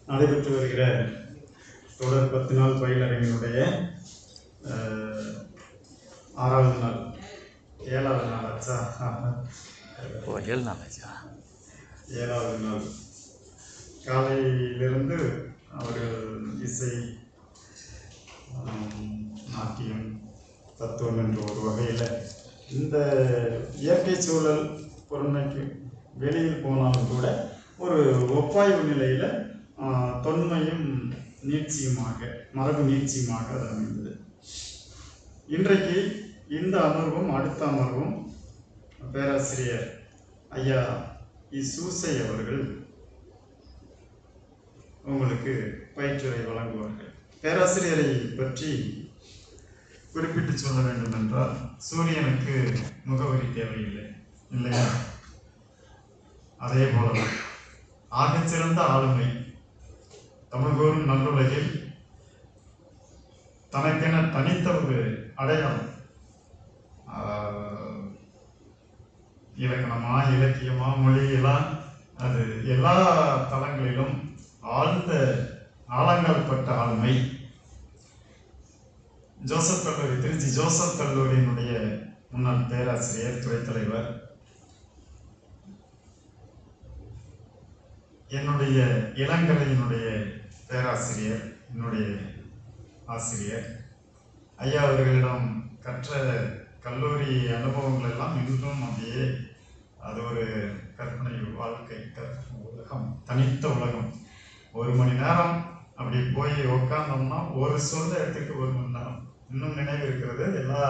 நடைபெற்று வருகிற தொடர் 10 நாள் பயிலரங்கினுடைய 6வது நாள் 7வது நாள் ஆச்சா? 7 நாள் ஆச்சா? 7வது நாள் காலையிலிருந்து அவர்கள் இசை, நாட்டியம், தத்துவம் என்ற ஒரு வகையில் இந்த இயற்கை சூழல் பொருளைக்கு வெளியில் போனாலும் கூட ஒரு ஒப்பாய்வு நிலையில் தொன்மையும் நீட்சியுமாக, மரபு நீட்சியுமாக அது அமைந்தது. இன்றைக்கு இந்த அமர்வும் அடுத்த அமர்வும் பேராசிரியர் ஐயா சூசை அவர்கள் உங்களுக்கு பயிற்றுரை வழங்குவார்கள். பேராசிரியரை பற்றி குறிப்பிட்டு சொல்ல வேண்டும் என்றால், சூரியனுக்கு முகவரி தேவையில்லை இல்லையா? அதே போல ஆகச்சிறந்த ஆளுமை தமிழ்கோரும் நல்லுலகில் தனக்கென தனித்த ஒரு அடையாளம், இலக்கணமா இலக்கியமா மொழியெல்லாம் அது எல்லா தளங்களிலும் ஆழ்ந்த ஆழங்கால்பட்ட ஆளுமை. ஜோசப் கல்லூரி, திருச்சி ஜோசப் கல்லூரியினுடைய முன்னாள் பேராசிரியர், துறை தலைவர், என்னுடைய இளங்கலையினுடைய பேராசிரியர், என்னுடைய ஆசிரியர் ஐயா அவர்களிடம் கற்ற கல்லூரி அனுபவங்கள் எல்லாம் இன்றும் அப்படியே அது ஒரு கற்பனை வாழ்க்கை, உலகம், தனித்த உலகம். 1 மணி நேரம் அப்படி போய் உட்கார்ந்தோம்னா ஒரு சொல்ல எடுத்துட்டு 1 மணி நேரம். இன்னும் நினைவு இருக்கிறது, எல்லா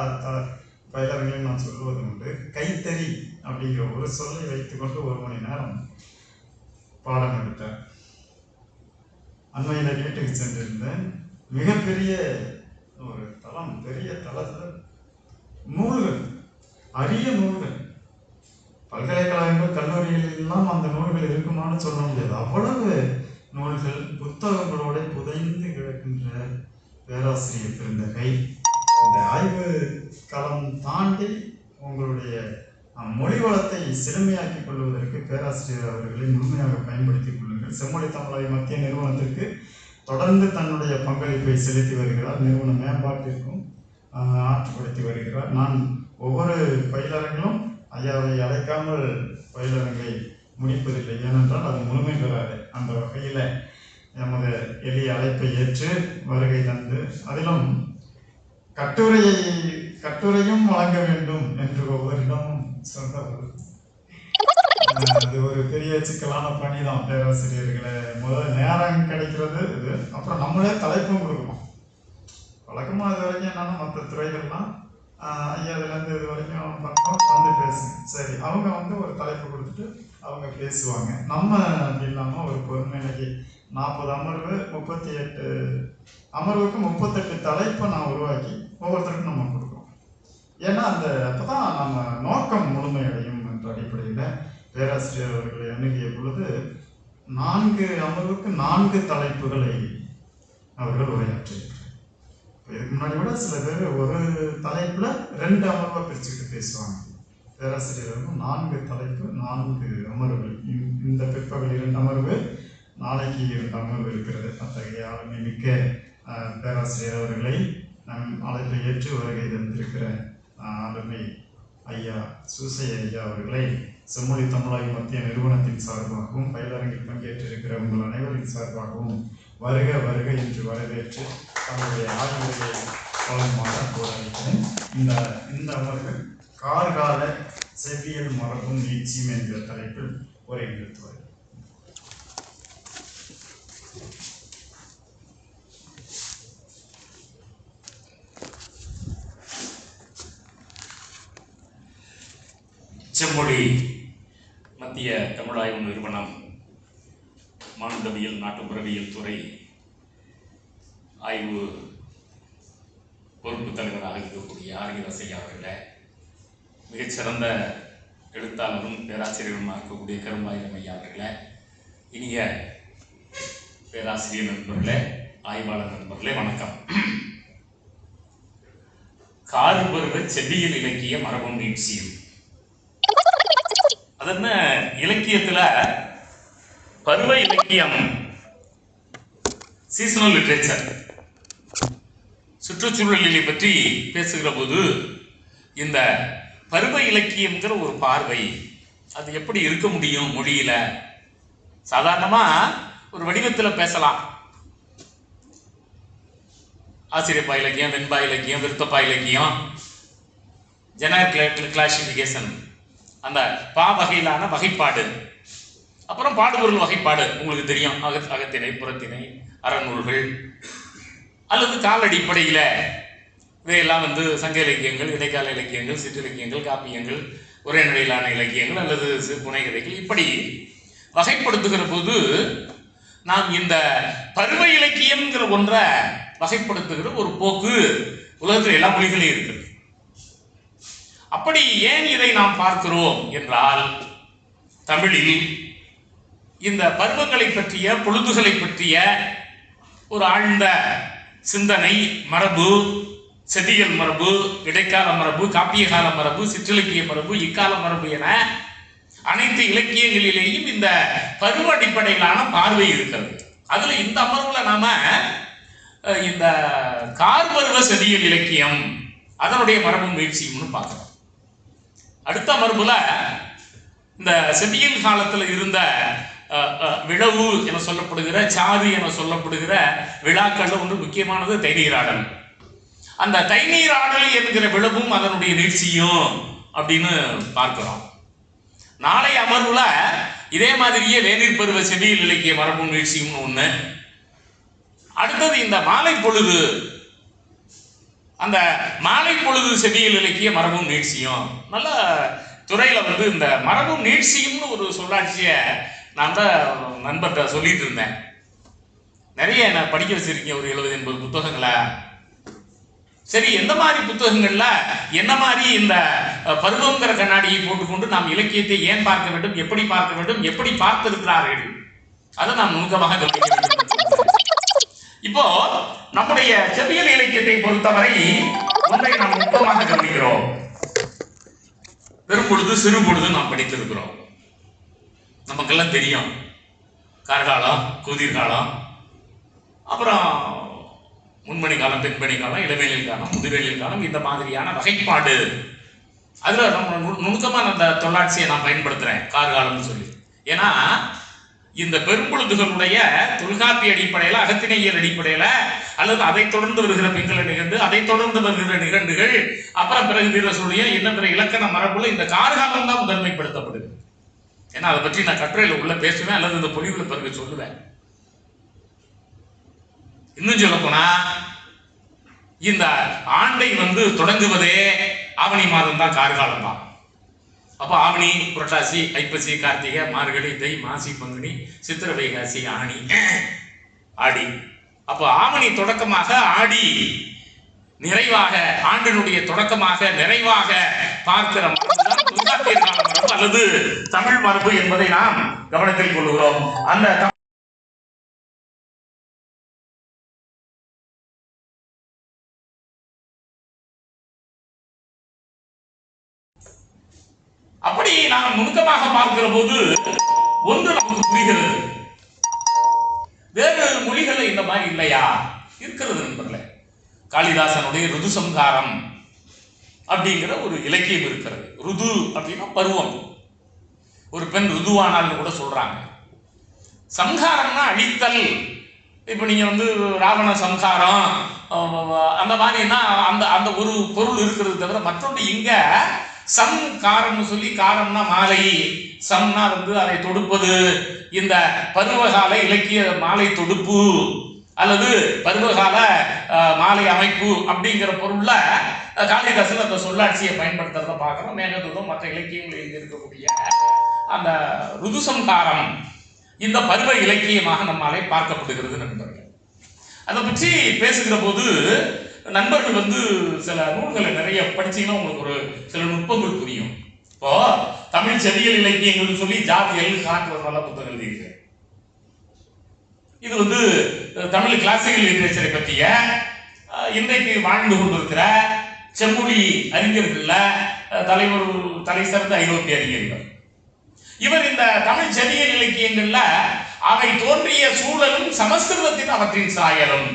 பயிலர்களையும் நான் சொல்வது உண்டு. கைத்தறி அப்படிங்கிற ஒரு சொல்லை வைத்துக்கொண்டு 1 மணி நேரம் பாடம் எடுத்தார். அண்மையில் வீட்டுக்கு சென்றிருந்தேன். மிகப்பெரிய ஒரு தளம், பெரிய தளத்தில் நூல்கள், அரிய நூல்கள், பல்கலைக்கழகங்கள் கல்லூரிகளெல்லாம் அந்த நூல்கள் இருக்குமான்னு சொல்ல முடியாது. அவ்வளவு நூல்கள், புத்தகங்களோட புதைந்து கிடக்கின்ற பேராசிரியர் பெருந்தகை. இந்த ஆய்வு களம் தாண்டி உங்களுடைய மொழி வளத்தை செழுமையாக்கிக் கொள்வதற்கு பேராசிரியர் அவர்களை முழுமையாக பயன்படுத்திக் கொள்ளுங்கள். செம்மொழி தமிழாய்வு மத்திய நிறுவனத்திற்கு தொடர்ந்து தன்னுடைய பங்களிப்பை செலுத்தி வருகிறார். நிறுவன மேம்பாட்டிற்கும் ஆற்றுப்படுத்தி வருகிறார். நான் ஒவ்வொரு பயிலரங்கிலும் ஐயாவை அழைக்காமல் பயிலரங்கை முடிப்பதில்லை, ஏனென்றால் அது முழுமை பெறாது. அந்த வகையில் எமது எளிய அழைப்பை ஏற்று வருகை தந்து, அதிலும் கட்டுரையும் வழங்க வேண்டும் என்று ஒவ்வொருடமும் சொன்னவர். அது ஒரு பெரிய சிக்கலான பணி தான் பேராசிரியர்களை. முதல்ல நேரம் கிடைக்கிறது இது, அப்புறம் நம்மளே தலைப்பும் கொடுக்கணும். வழக்கமாக இது வரைக்கும் என்னன்னா மற்ற துறைகள்லாம் ஐயாவிலேருந்து இது வரைக்கும் பக்கம் வந்து பேசுங்க, சரி, அவங்க ஒரு தலைப்பு கொடுத்துட்டு அவங்க பேசுவாங்க. நம்ம அப்படி இல்லாமல் ஒரு பொறுமைக்கு 40 அமர்வு, 38 அமர்வுக்கு 38 தலைப்பை நான் உருவாக்கி ஒவ்வொருத்தருக்கும் நம்ம கொடுக்குறோம். ஏன்னா அப்போதான் நம்ம நோக்கம் முழுமையடையும் என்ற அடிப்படையில் பேராசிரியர் அவர்களை அணுகிய பொழுது 4 அமர்வுக்கு 4 தலைப்புகளை அவர்கள் உரையாற்றியிருக்கிறார். இதுக்கு முன்னாடி கூட சில பேர் ஒரு தலைப்பில் 2 அமர்வை பிரிச்சுக்கிட்டு பேசுவாங்க. பேராசிரியர் 4 தலைப்பு, 4 அமர்வுகள். இந்த பிற்பகல் 2 அமர்வு, நாளைக்கு 2 அமர்வு இருக்கிறது. அத்தகைய ஆளுமை மிக்க பேராசிரியர் அவர்களை நம் அழைப்பை ஏற்று வருகை தந்திருக்கிற ஆளுமை ஐயா சூசை ஐயா அவர்களை செம்மொழி தமிழாய்வு மத்திய நிறுவனத்தின் சார்பாகவும் பயிலரங்கில் பங்கேற்றிருக்கிற உங்கள் அனைவரின் சார்பாகவும் வருக வருக என்று வரவேற்று தங்களுடைய ஆய்வுகளை வழங்குமாறு போராடுகிறேன். இந்த அமர்வு கார்கால செவ்வியல் மரபும் நீட்சியும் என்கிற தலைப்பில் உரை நிறுத்துவார். செம்மொழி மத்திய தமிழாய்வு நிறுவனம் மானுடவியல் நாட்டுப்புறவியல் துறை ஆய்வு பொறுப்பு தலைவராக இருக்கக்கூடிய ஆர்கிதாஸ் ஐயா அவர்களை, மிகச்சிறந்த எழுத்தாளரும் பேராசிரியருமாக இருக்கக்கூடிய கரும்பாயிரம் ஐயா அவர்களை, இனிய பேராசிரியர் நண்பர்களே, ஆய்வாளர் நண்பர்களே, வணக்கம். கார்பருவ செவ்வியல் இலக்கிய மரபும் நீட்சியும். அது என்ன, இலக்கியத்தில் பருவ இலக்கியம் சீசனல் லிட்ரேச்சர், சுற்றுச்சூழலை பற்றி பேசுகிற போது இந்த பருவ இலக்கியம்ங்கிற ஒரு பார்வை அது எப்படி இருக்க முடியும் மொழியில? சாதாரணமா ஒரு வடிவத்தில் பேசலாம். ஆசிரியப்பா இலக்கியம், வெண்பா இலக்கியம், விருத்தப்பா இலக்கியம், ஜெனரிக் கிளாசிபிகேஷன், அந்த பா வகையிலான வகைப்பாடு, அப்புறம் பாடுபொருள் வகைப்பாடு உங்களுக்கு தெரியும். அகத்திணை, புறத்திணை, அறநூல்கள், அல்லது கால அடிப்படையில் இதையெல்லாம் சங்க இலக்கியங்கள், இடைக்கால இலக்கியங்கள், சிற்றிலக்கியங்கள், காப்பியங்கள், உரைநடையிலான இலக்கியங்கள் அல்லது புனைகதைகள், இப்படி வகைப்படுத்துகிற போது நாம் இந்த பருவ இலக்கியம்ங்கிற ஒன்றை வகைப்படுத்துகிற ஒரு போக்கு உலகத்தில் எல்லா மொழிகளையும் இருக்கு. அப்படி ஏன் இதை நாம் பார்க்கிறோம் என்றால், தமிழில் இந்த பருவங்களை பற்றிய, பொழுதுகளை பற்றிய ஒரு ஆழ்ந்த சிந்தனை மரபு, செதியல் மரபு, இடைக்கால மரபு, காப்பிய கால மரபு, சிற்றிலக்கிய மரபு, இக்கால மரபு என அனைத்து இலக்கியங்களிலேயும் இந்த பருவ அடிப்படையிலான பார்வை இருக்கிறது. அதுல இந்த அமர்வுல நாம இந்த கார்பருவ செதியல் இலக்கியம் அதனுடைய மரபு முயற்சியும்னு பார்க்கிறோம். அடுத்த அமர்வுல இந்த செதியல் காலத்துல இருந்த விழவு என சொல்லப்படுகிற, சாது என சொல்லப்படுகிற விழாக்கள்ல ஒன்று முக்கியமானது தைநீராடல். அந்த தைநீராடல் என்கிற விழவும் அதனுடைய நீட்சியும் அப்படின்னு பார்க்கிறோம். நாளை அமர்வுல இதே மாதிரியே வேநீர் பருவ செதியல் இலக்கிய மரபு நீட்சியும் ஒண்ணு. அடுத்தது இந்த மாலை பொழுது, அந்த மாலை பொழுது செதியல் இலக்கிய மரபும் நீட்சியும். நல்ல துறையில இந்த மரபும் நீட்சியும்னு ஒரு சொல்லாட்சிய நான் தான் நண்பர்கிட்ட சொல்லிட்டு இருந்தேன். நிறைய நான் படிக்க வச்சிருக்கேன், ஒரு 70-80 புத்தகங்களை. சரி, எந்த மாதிரி புத்தகங்கள்ல என்ன மாதிரி இந்த பருவங்கிற கண்ணாடியை போட்டுக்கொண்டு நாம் இலக்கியத்தை ஏன் பார்க்க வேண்டும், எப்படி பார்க்க வேண்டும், எப்படி பார்த்திருக்கிறார்கள், அதை நாம் நுணுக்கமாக கவனிக்க வேண்டும். இப்போ நம்முடைய செவியல் இலக்கியத்தை பொறுத்தவரை ஒன்றை நாம் நுட்பமாக கவனிக்கிறோம். பெரும்பொழுது, சிறு பொழுது நாம் படித்திருக்கிறோம். நமக்கெல்லாம் தெரியும். கார்காலம், குதிர்காலம், அப்புறம் முன்மணி காலம், பெண்மணி காலம், இளவேலில் காலம், முதுவேலில் காலம், இந்த மாதிரியான வகைப்பாடு. அதுல நம்ம நுணுக்கமான அந்த தொல்லாட்சியை நான் பயன்படுத்துறேன், கார்காலம்னு சொல்லி. ஏன்னா இந்த பெரும்பொழுதுகளுடைய தொல்காப்பிய அடிப்படையில், அகத்திணையர் அடிப்படையில, அல்லது அதை தொடர்ந்து வருகிற பிங்கள நிகழ்ந்து, அதை தொடர்ந்து வருகிற நிகழ்வுகள், அப்புறம் பிறகு வீர சொல்லிய என்ன பிற இலக்கண மரபுல இந்த கார்காலம் தான் முதன்மைப்படுத்தப்படுது. ஏன்னா அதை பற்றி நான் கட்டுரையில உள்ள பேசுவேன், அல்லது இந்த பொழிவுல பிறகு சொல்லுவேன். இன்னும் சொல்ல போனா இந்த ஆண்டை தொடங்குவதே ஆவணி மாதம் தான், கார்காலம் தான். அப்போ ஆவணி, புரட்டாசி, ஐப்பசி, கார்த்திகை, மார்கழி, தை, மாசி, பங்குனி, சித்திரை, வைகாசி, ஆனி, ஆடி. அப்போ ஆவணி தொடக்கமாக, ஆடி நிறைவாக, ஆண்டினுடைய தொடக்கமாக நிறைவாக பார்க்கிற மரபுதான் தொல்காப்பியர் கால மரபு அல்லது தமிழ் மரபு என்பதை நாம் கவனத்தில் கொள்ளுகிறோம். அந்த அப்படி நாம் நுணுக்கமாக பார்க்கிற போது ஒன்று நமக்கு புரிகிறது, வேறு மொழிகள் இந்த மாதிரி இல்லையா? இருக்கிறது நண்பர்களே. காளிதாசனுடைய ருது சம்ஹாரம் அப்படிங்கிற ஒரு இலக்கியம் இருக்கிறது. ருது அப்படின்னா பருவம். ஒரு பெண் ருதுவானால்னு கூட சொல்றாங்க. சம்ஹாரம்னா அழித்தல். இப்ப நீங்க ராவண சம்ஹாரம் அந்த மாதிரினா அந்த அந்த ஒரு பொருள் இருக்கிறது தவிர மற்றொன்று இங்க சம் காரம்னு சொல்லி, காரம்னா மாலை, சம்னா அதை தொடுப்பது. இந்த பருவகால இலக்கிய மாலை தொடுப்பு அல்லது பருவகால மாலை அமைப்பு அப்படிங்கிற பொருள்ல காளிதாசன் அந்த சொல்லாட்சியை பயன்படுத்துறத பார்க்கிறோம். மேகதூதம் மற்ற இலக்கியங்களில் இருக்கக்கூடிய அந்த ருதுசம்காரம் இந்த பருவ இலக்கியமாக நம்மாலே பார்க்கப்படுகிறது நண்பர்கள். அதை பற்றி பேசுகிற போது நண்பர்கள் சில நூல்களை நிறைய படிச்சீங்கன்னா உங்களுக்கு ஒரு சில நுட்பங்கள் புரியும். இப்போ தமிழ் செவியல் இலக்கியங்கள் சொல்லி ஜாதியல் காட்டு ஒரு நல்ல புத்தகம் எழுதியிருக்கேன். இது தமிழ் கிளாசிக்கல் லிட்ரேச்சரை பற்றிய இன்றைக்கு வாழ்ந்து கொண்டிருக்கிற செம்மொழி அறிஞர்கள்ல தலை சிறந்த ஐரோப்பிய அறிஞர்கள். இவர் இந்த தமிழ் செவியல் இலக்கியங்கள்ல அவை தோன்றிய சூழலும் சமஸ்கிருதத்தின் அவற்றின் சாயலும்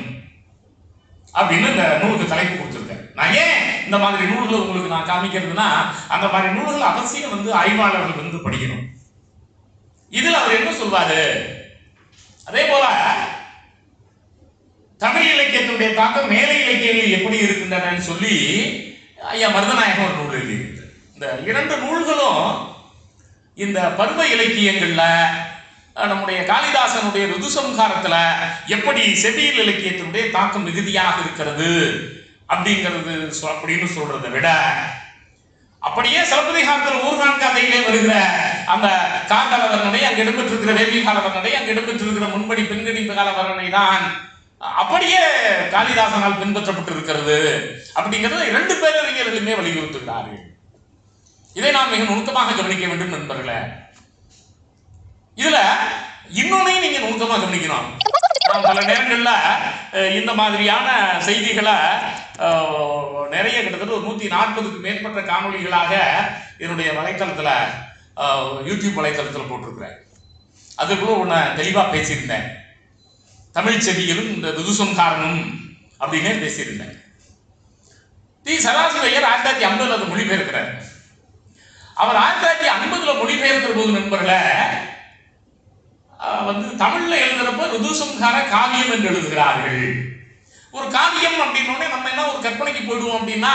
அப்படின்னு இந்த நூலுக்கு தலைப்பு கொடுத்துருக்கேன். நான் ஏன் இந்த மாதிரி நூல்களை உங்களுக்கு நான் காமிக்கிறதுனா, அந்த மாதிரி நூல்கள் அவசியம் ஆய்வாளர்கள் படிக்கணும். இதுல அவர் என்ன சொல்வாரு, அதே போல தமிழ் இலக்கியத்தினுடைய தாக்கம் மேலை இலக்கியங்கள் எப்படி இருக்கின்றன சொல்லி ஐயா மருதநாயகம் ஒரு நூல் எழுதியிருக்கிறார். இந்த இரண்டு நூல்களும் இந்த பருவ இலக்கியங்கள்ல நம்முடைய காளிதாசனுடைய ருதுசம்ஹாரத்துல எப்படி செவ்வியல் இலக்கியத்தினுடைய தாக்கம் மிகுதியாக இருக்கிறது அப்படிங்கிறது அப்படின்னு சொல்றதை விட, அப்படியே சிலப்பதிகாரத்தில் ஊர்கான் கதையிலே வருகிற அந்த காந்தள வர்ணனை, அங்கு இடம்பெற்றிருக்கிற வேதிகால வர்ணனை, அங்கு இடம்பெற்றிருக்கிற முன்படி பின்கணி கால வர்ணனை தான் அப்படியே காளிதாசனால் பின்பற்றப்பட்டு இருக்கிறது அப்படிங்கிறத இரண்டு பேரறிஞர்களுமே வலியுறுத்துகிறார்கள். இதை நாம் மிக நுணுக்கமாக கவனிக்க வேண்டும் நண்பர்களே. இதுல இன்னொன்னையும் நீங்க நுணுக்கமாக கவனிக்கணும். பல நேரங்கள்ல இந்த மாதிரியான செய்திகளை நிறைய கிட்டத்தட்ட ஒரு 140க்கு மேற்பட்ட காணொலிகளாக என்னுடைய வலைத்தளத்துல யூடியூப் வலைத்தளத்தில் போட்டிருக்கிறேன். அதுக்குள்ள ஒன்ன தெளிவா பேசியிருந்தேன். தமிழ் செவியலும் இந்த ருதுசம்ஹாரமும் அப்படின்னே பேசியிருந்தேன். தி சதாசிவையர் 1950 அது மொழிபெயர்க்கிறார். அவர் 1950 மொழிபெயர்க்கிற போது நண்பர்களை தமிழ்ல எழுதுறப்ப ருதுசம்ஹார காவியம் என்று எழுதுகிறார்கள். ஒரு காவியம் அப்படின்னோடனே நம்ம என்ன ஒரு கற்பனைக்கு போயிடுவோம் அப்படின்னா,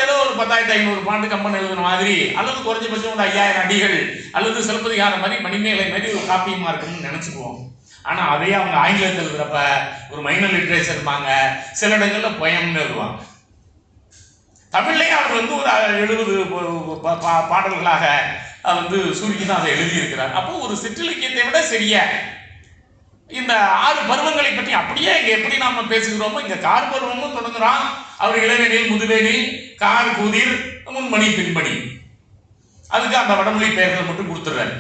ஏதோ ஒரு 10,500 பாட்டு கம்பன் எழுதுன மாதிரி, அல்லது குறைஞ்சபட்சம் ஒரு 5000 அடிகள், அல்லது சிலப்பதிகாரம் மாதிரி மணிமேலை மாதிரி ஒரு காப்பியமா இருக்குன்னு நினைச்சுக்குவோம். ஆனா அதையே அவங்க ஆங்கிலத்தில் எழுதுறப்ப ஒரு மைனர் லிட்ரேச்சர் இருப்பாங்க, சில இடங்கள்ல பொயம்னு எழுதுவாங்க. தமிழ்லேயே அவர் ஒரு 70 பாடல்களாக சுருக்கி தான் அதை எழுதியிருக்கிறார். அப்போ ஒரு சிற்றிலக்கியத்தை விட சரியா இந்த 6 பருவங்களை பற்றி அப்படியே இங்க எப்படி நாம பேசுகிறோமோ, இங்க கார் பருவமும் தொடங்குறான். அவர் இளவேனில் முதுவேனில் கார் கூதிர் முன்மணி பின்பணி, அதுக்கு அந்த வடமொழி பெயர்கள் மட்டும் கொடுத்துறாரு.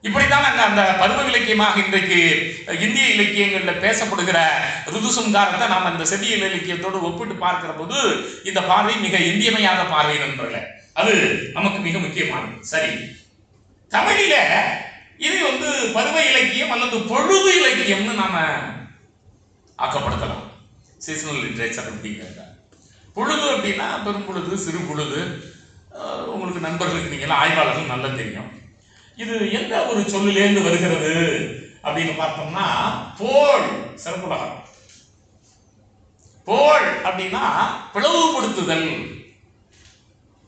இப்படித்தான் அந்த பருவ இலக்கியமாக இன்றைக்கு இந்திய இலக்கியங்கள்ல பேசப்படுகிற ருதுசம்ஹாரத்தை நாம் அந்த செவ்வியல் இலக்கியத்தோடு ஒப்பிட்டு பார்க்கிற போது இந்த பார்வை மிக இந்தியமையாத பார்வை நண்பர்களே. அது நமக்கு மிக முக்கியமானது. சரி, தமிழில இது பருவ இலக்கியம் அல்லது பொழுது இலக்கியம்னு நாம ஆக்கப்படுத்தலாம். சீசனல் லிட்ரேச்சர் அப்படிங்கிறத. பொழுது அப்படின்னா பெரும்பொழுது, சிறு பொழுது. உங்களுக்கு நண்பர்களுக்கு நீங்க ஆய்வாளர்கள் நல்லா தெரியும். இது எந்த ஒரு சொல்லிலேருந்து வருகிறது அப்படின்னு பார்த்தோம்னா, போல் சிறப்புலகம். போல் அப்படின்னா பிளவுபடுத்துதல்.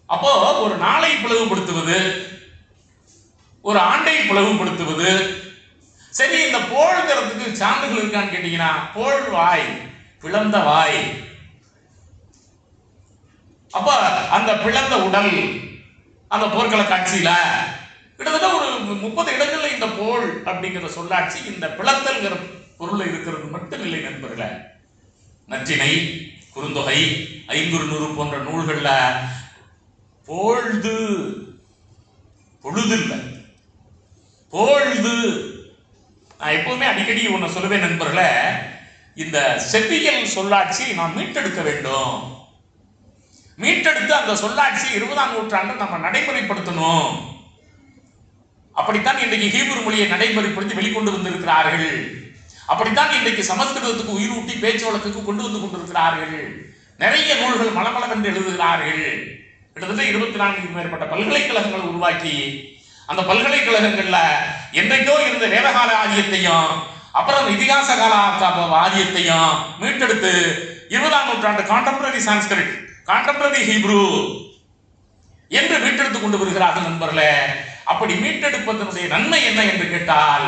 அப்போ ஒரு நாளை பிளவுபடுத்துவது, ஒரு ஆண்டை பிளவுபடுத்துவது. சரி, இந்த போல்கிறதுக்கு சான்றுகள் இருக்கான்னு கேட்டீங்கன்னா, போல் வாய், பிளந்த வாய். அப்ப அந்த பிளந்த உடல் அந்த போர்க்கள காட்சியில கிட்டத்தட்ட ஒரு 30 இடங்கள்ல இந்த போல் அப்படிங்கிற சொல்லாட்சி இந்த பிளத்தல்கிற பொருள் இருக்கிறது மட்டும் இல்லை நண்பர்களே. நற்றிணை, குறுந்தொகை, ஐங்குறுநூறு போன்ற நூல்கள்ல போழ்து, பொழுது இல்லை, போழ்து. நான் எப்பவுமே அடிக்கடி ஒன்னு சொல்லுவேன் நண்பர்களே, இந்த செவ்வியல் சொல்லாட்சி நாம் மீட்டெடுக்க வேண்டும். மீட்டெடுத்து அந்த சொல்லாட்சி 20ஆம் நூற்றாண்டு நம்ம நடைமுறைப்படுத்தணும். அப்படித்தான் இன்றைக்கு ஹீப்ரு மொழியை நடைமுறைப்படுத்தி வெளிக்கொண்டு வந்திருக்கிறார்கள். அப்படித்தான் இன்றைக்கு சமஸ்கிருதத்துக்கு உயிரூட்டி பேச்சு வழக்குக்கு கொண்டு வந்து கொண்டிருக்கிறார்கள். நிறைய நூல்கள் மலமளவென்று எழுதுகிறார்கள். கிட்டத்தட்ட 24க்கும் மேற்பட்ட பல்கலைக்கழகங்கள் உருவாக்கி அந்த பல்கலைக்கழகங்கள்ல என்றைக்கோ இருந்த வேதகால ஆதியத்தையும் அப்புறம் இதிகாச கால ஆதியத்தையும் மீட்டெடுத்து 20ஆம் நூற்றாண்டு கான்டெம்பரரி சான்ஸ்கிரிட், கான்டெம்பரரி ஹீப்ரு என்று மீட்டெடுத்துக் கொண்டு வருகிறார்கள் நண்பர்களே. அப்படி மீட்டெடுப்பதனுடைய நன்மை என்ன என்று கேட்டால்,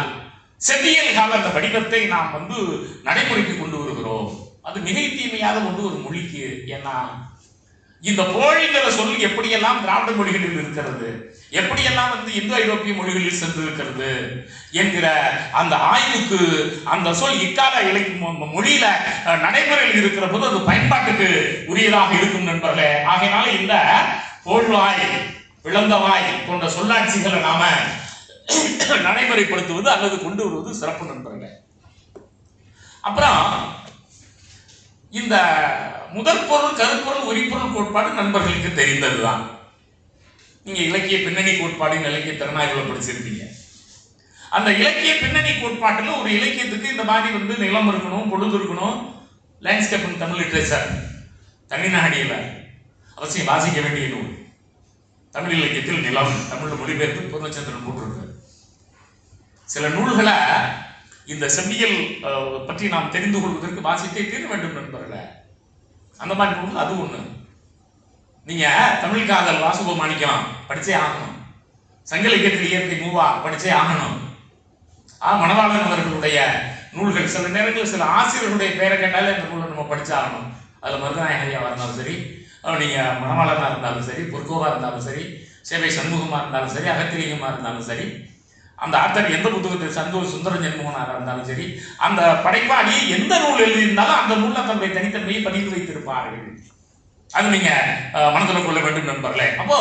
செவ்வியல் கால அந்த வடிவத்தை நாம் நடைமுறைக்கு கொண்டு வருகிறோம். அது மிக தீமையாத ஒரு மொழிக்கு. ஏன்னா இந்த போழிங்கிற சொல் எப்படியெல்லாம் திராவிட மொழிகளில் இருக்கிறது, எப்படியெல்லாம் இந்தோ ஐரோப்பிய மொழிகளில் சென்றிருக்கிறது என்கிற அந்த ஆய்வுக்கு அந்த சொல் இக்கால மொழியில நடைமுறையில் இருக்கிற போது அது பயன்பாட்டுக்கு உரியதாக இருக்கும் நண்பர்களே. ஆகையினால இந்த போழ்வாய், விளந்தவாய் போன்ற சொல்லாட்சிகளை நாம நடைமுறைப்படுத்துவது அல்லது கொண்டு வருவது சிறப்பு நண்பர்களே. அப்புறம் இந்த முதற் பொருள், கருப்பொருள், உரிப்பொருள் கோட்பாடு நண்பர்களுக்கு தெரிந்ததுதான். நீங்க இலக்கிய பின்னணி கோட்பாடு, இலக்கிய திறனாய்வுகளை படிச்சிருப்பீங்க. அந்த இலக்கிய பின்னணி கோட்பாட்டில் ஒரு இலக்கியத்துக்கு இந்த மாதிரி வந்து நிலம் இருக்கணும், பொழுது இருக்கணும், லேண்ட்ஸ்கேப் இன் தமிழ் லிட்ரேச்சர் தமிழ்நாடியில் அவசியம் வாசிக்க வேண்டிய நூல். தமிழ் இலக்கியத்தில் நிலம் தமிழ் மொழிபெயர்ப்பு பூர்ணச்சந்திரன் போட்டிருக்கு. சில நூல்களை இந்த செவ்வியல் பற்றி நாம் தெரிந்து கொள்வதற்கு வாசித்தே தீர வேண்டும் நண்பர்களே. அந்த மாதிரி நூல் அது ஒண்ணு. நீங்க தமிழ் காதல் வாசுபமாணிக்கம் படிச்சே ஆகணும். சங்க இலக்கியத்தில் இயற்கை மூவா படிச்சே ஆகணும். மணவாளன் அவர்களுடைய நூல்கள் சில நேரங்களில் சில ஆசிரியர்களுடைய பெயரை கேட்டாலே அந்த நூலை நம்ம படிச்சாகணும். அதுல மருதநாயகரியாவா இருந்தாலும் சரி, நீங்க மணவாளனா இருந்தாலும் சரி, பொற்கோவா இருந்தாலும் சரி, சேவை சண்முகமா இருந்தாலும் சரி, அகத்திலிங்கமா இருந்தாலும் சரி, அந்த ஆத்தர் எந்த புத்தகத்தில் சந்தோஷ் சுந்தர ஜென்மோகனாக இருந்தாலும் சரி, அந்த படைப்பாளி எந்த நூல் எழுதியிருந்தாலும் அந்த நூலில் தன்னுடைய தனித்தன்மையை பதிந்து வைத்திருப்பார்கள். அது நீங்க மனதில் கொள்ள வேண்டும் நண்பர்களே. அப்போ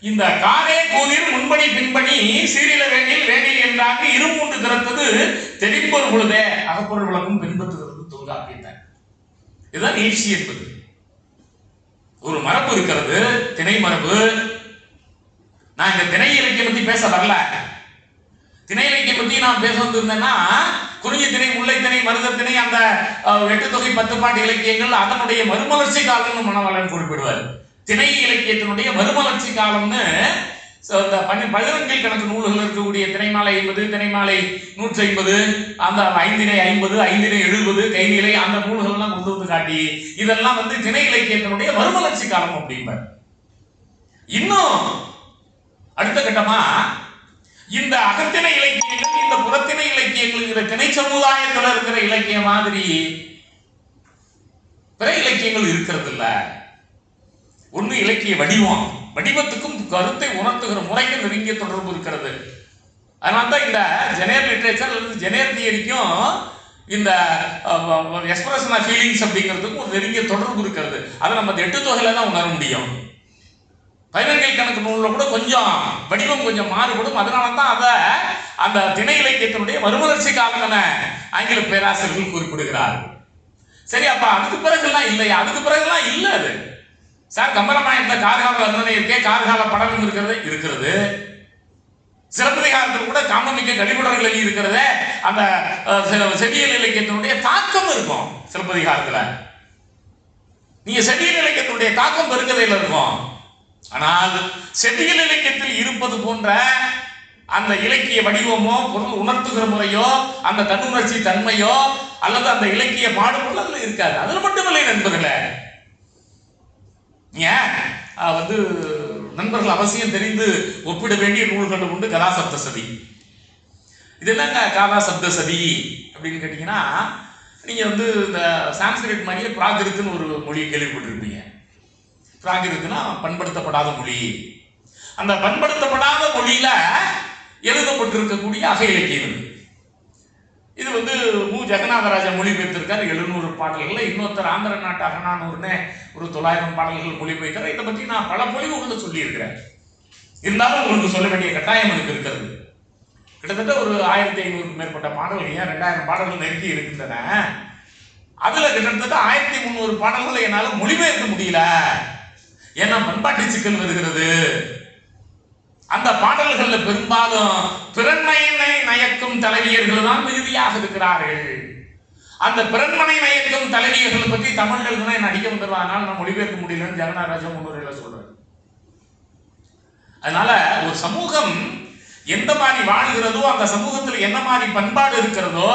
இந்த காரே கூதிர் முன்பணி பின்பணி சீரில வேணில் வேணில் என்றாங்க இருமூன்று திறத்தது தெளிப்பொரு பொழுதே அகப்பொருள் விளக்கும் பின்பற்றுகிறது தொல்காப்பியர். இதுதான் நீட்சி என்பது. ஒரு மரபு இருக்கிறது, திணை மரபு. நான் இந்த திணை இலக்கியம் பத்தி பேச வரல. திணை இலக்கியம் பத்தி நான் பேச வந்திருந்தேன்னா குறிஞ்சி திணை, முல்லை திணை, மருத திணை, அந்த 8 தொகை 10 பாட்டு இலக்கியங்கள் அதனுடைய மறுமலர்ச்சி காலம்னு மணவாளன் குறிப்பிடுவார். திணை இலக்கியத்தினுடைய மறுமலர்ச்சி காலம்னு 12 கணக்கு நூல்கள் இருக்கக்கூடிய திணைமாலை 50, திணைமாலை 150, அந்த 5 50, 5 70, கைநிலை, அந்த நூல்கள் எல்லாம் கொண்டு வந்து காட்டி இதெல்லாம் வந்து திணை இலக்கியத்தினுடைய மறுமலர்ச்சி காலம் அப்படிம்பார். இன்னும் அடுத்த கட்டமா இந்த அகத்திணை இலக்கியங்கள், இந்த புறத்திணை இலக்கியங்கள், இந்த திணை சமுதாயத்தில் இருக்கிற இலக்கிய மாதிரி பிற இலக்கியங்கள் இருக்கிறது இல்ல. ஒண்ணு இலக்கிய வடிவம், வடிவத்துக்கும் கருத்தை உணர்த்துகிற முறைக்கு நெருங்கிய தொடர்பு இருக்கிறது. அதனால்தான் இந்த ஜெனரல் லிட்ரேச்சர் அல்லது ஜெனரல் தியரிக்கும் இந்த எக்ஸ்பிரஷன் ஆஃப் ஃபீலிங்ஸ் அப்படிங்கிறதுக்கும் ஒரு நெருங்கிய தொடர்பு இருக்கிறது. அதை நம்ம 8 தொகையில தான் உணர முடியும். 12 கணக்கு நூலில் கூட கொஞ்சம் வடிவம் கொஞ்சம் மாறுபடும். அதனால தான் அதை அந்த திணை இலக்கியத்தினுடைய மறுமலர்ச்சி காலம் என ஆங்கில பேராசிரியர்கள் குறிப்பிடுகிறார்கள். சரி, அப்ப அதுக்கு பிறகுலாம் இல்லையா? அதுக்கு பிறகுலாம் இல்ல. அது சார் கம்பராமாயணத்தில் கார்கால வர்ணனை இருக்கே, கார்கால படலம் இருக்கிறது. சிலப்பதிகாரத்தில் கூட காமமிக்க கலிபுடர்கள் எழுதி இருக்கிறது. அந்த செவியல் இலக்கியத்தினுடைய தாக்கம் இருக்கும் சிலப்பதிகாரத்துல. நீங்க செவியல் இலக்கியத்தினுடைய தாக்கம் பெருங்கதையில் இருக்கும். ஆனால் செவியல் இலக்கியத்தில் இருப்பது போன்ற அந்த இலக்கிய வடிவமோ பொருள் உணர்த்துகிற முறையோ அந்த தன்னுணர்ச்சி தன்மையோ அல்லது அந்த இலக்கிய பாடுபொருள் அதுல இருக்காது. அதுல மட்டுமில்லை நண்பர்களே. வந்து நண்பர்கள் அவசியம் தெரிந்து ஒப்பிட வேண்டிய நூல்கள் உண்டு. கதா சப்தசதி. இது என்னங்க கதா சப்தசதி அப்படின்னு கேட்டீங்கன்னா, நீங்க வந்து இந்த சான்ஸ்கிரிட் மாதிரியே பிராகிருத்துன்னு ஒரு மொழியை கேள்விப்பட்டிருப்பீங்க. பிராகிருத்துனா பண்படுத்தப்படாத மொழி. அந்த பண்படுத்தப்படாத மொழியில எழுதப்பட்டிருக்கக்கூடிய அக இலக்கியம் இது வந்து மு. ஜெகநாதராஜா மொழிபெயர்த்திருக்காரு 700 பாடல்கள். இன்னொருத்தர் ஆந்திர நாட்டு அகநானூர்னு ஒரு 900 பாடல்கள் மொழிபெயர்த்தார். இதை பற்றி நான் பல பொழிவுகளை சொல்லி இருக்கிறேன். இருந்தாலும் உங்களுக்கு சொல்ல வேண்டிய கட்டாயம் எனக்கு இருக்கிறது. கிட்டத்தட்ட ஒரு 1500க்கும் மேற்பட்ட பாடல்கள், 2000 பாடல்கள் நெருங்கி இருக்கின்றன. அதுல கிட்டத்தட்ட 1300 பாடல்களை என்னால் மொழிபெயர்க்க முடியல. ஏன்னா பண்பாட்டு சிக்கல் வருகிறது. அந்த பாடல்கள்ல பெரும்பாலும் பிறன்மையினை நயக்கும் தலைவியர்கள் தான் மிகுதியாக இருக்கிறார்கள். அந்த பிறன்மனை நயக்கும் தலைவியர்களை பற்றி தமிழ் எழுதுனா என்ன அடிக்க வந்துடுவாங்க. நான் மொழிபெயர்க்க முடியலன்னு ஜெகநாதராஜா முன்னுரையில சொல்றாரு. அதனால ஒரு சமூகம் எந்த மாதிரி வாழ்கிறதோ, அந்த சமூகத்தில் என்ன மாதிரி பண்பாடு இருக்கிறதோ,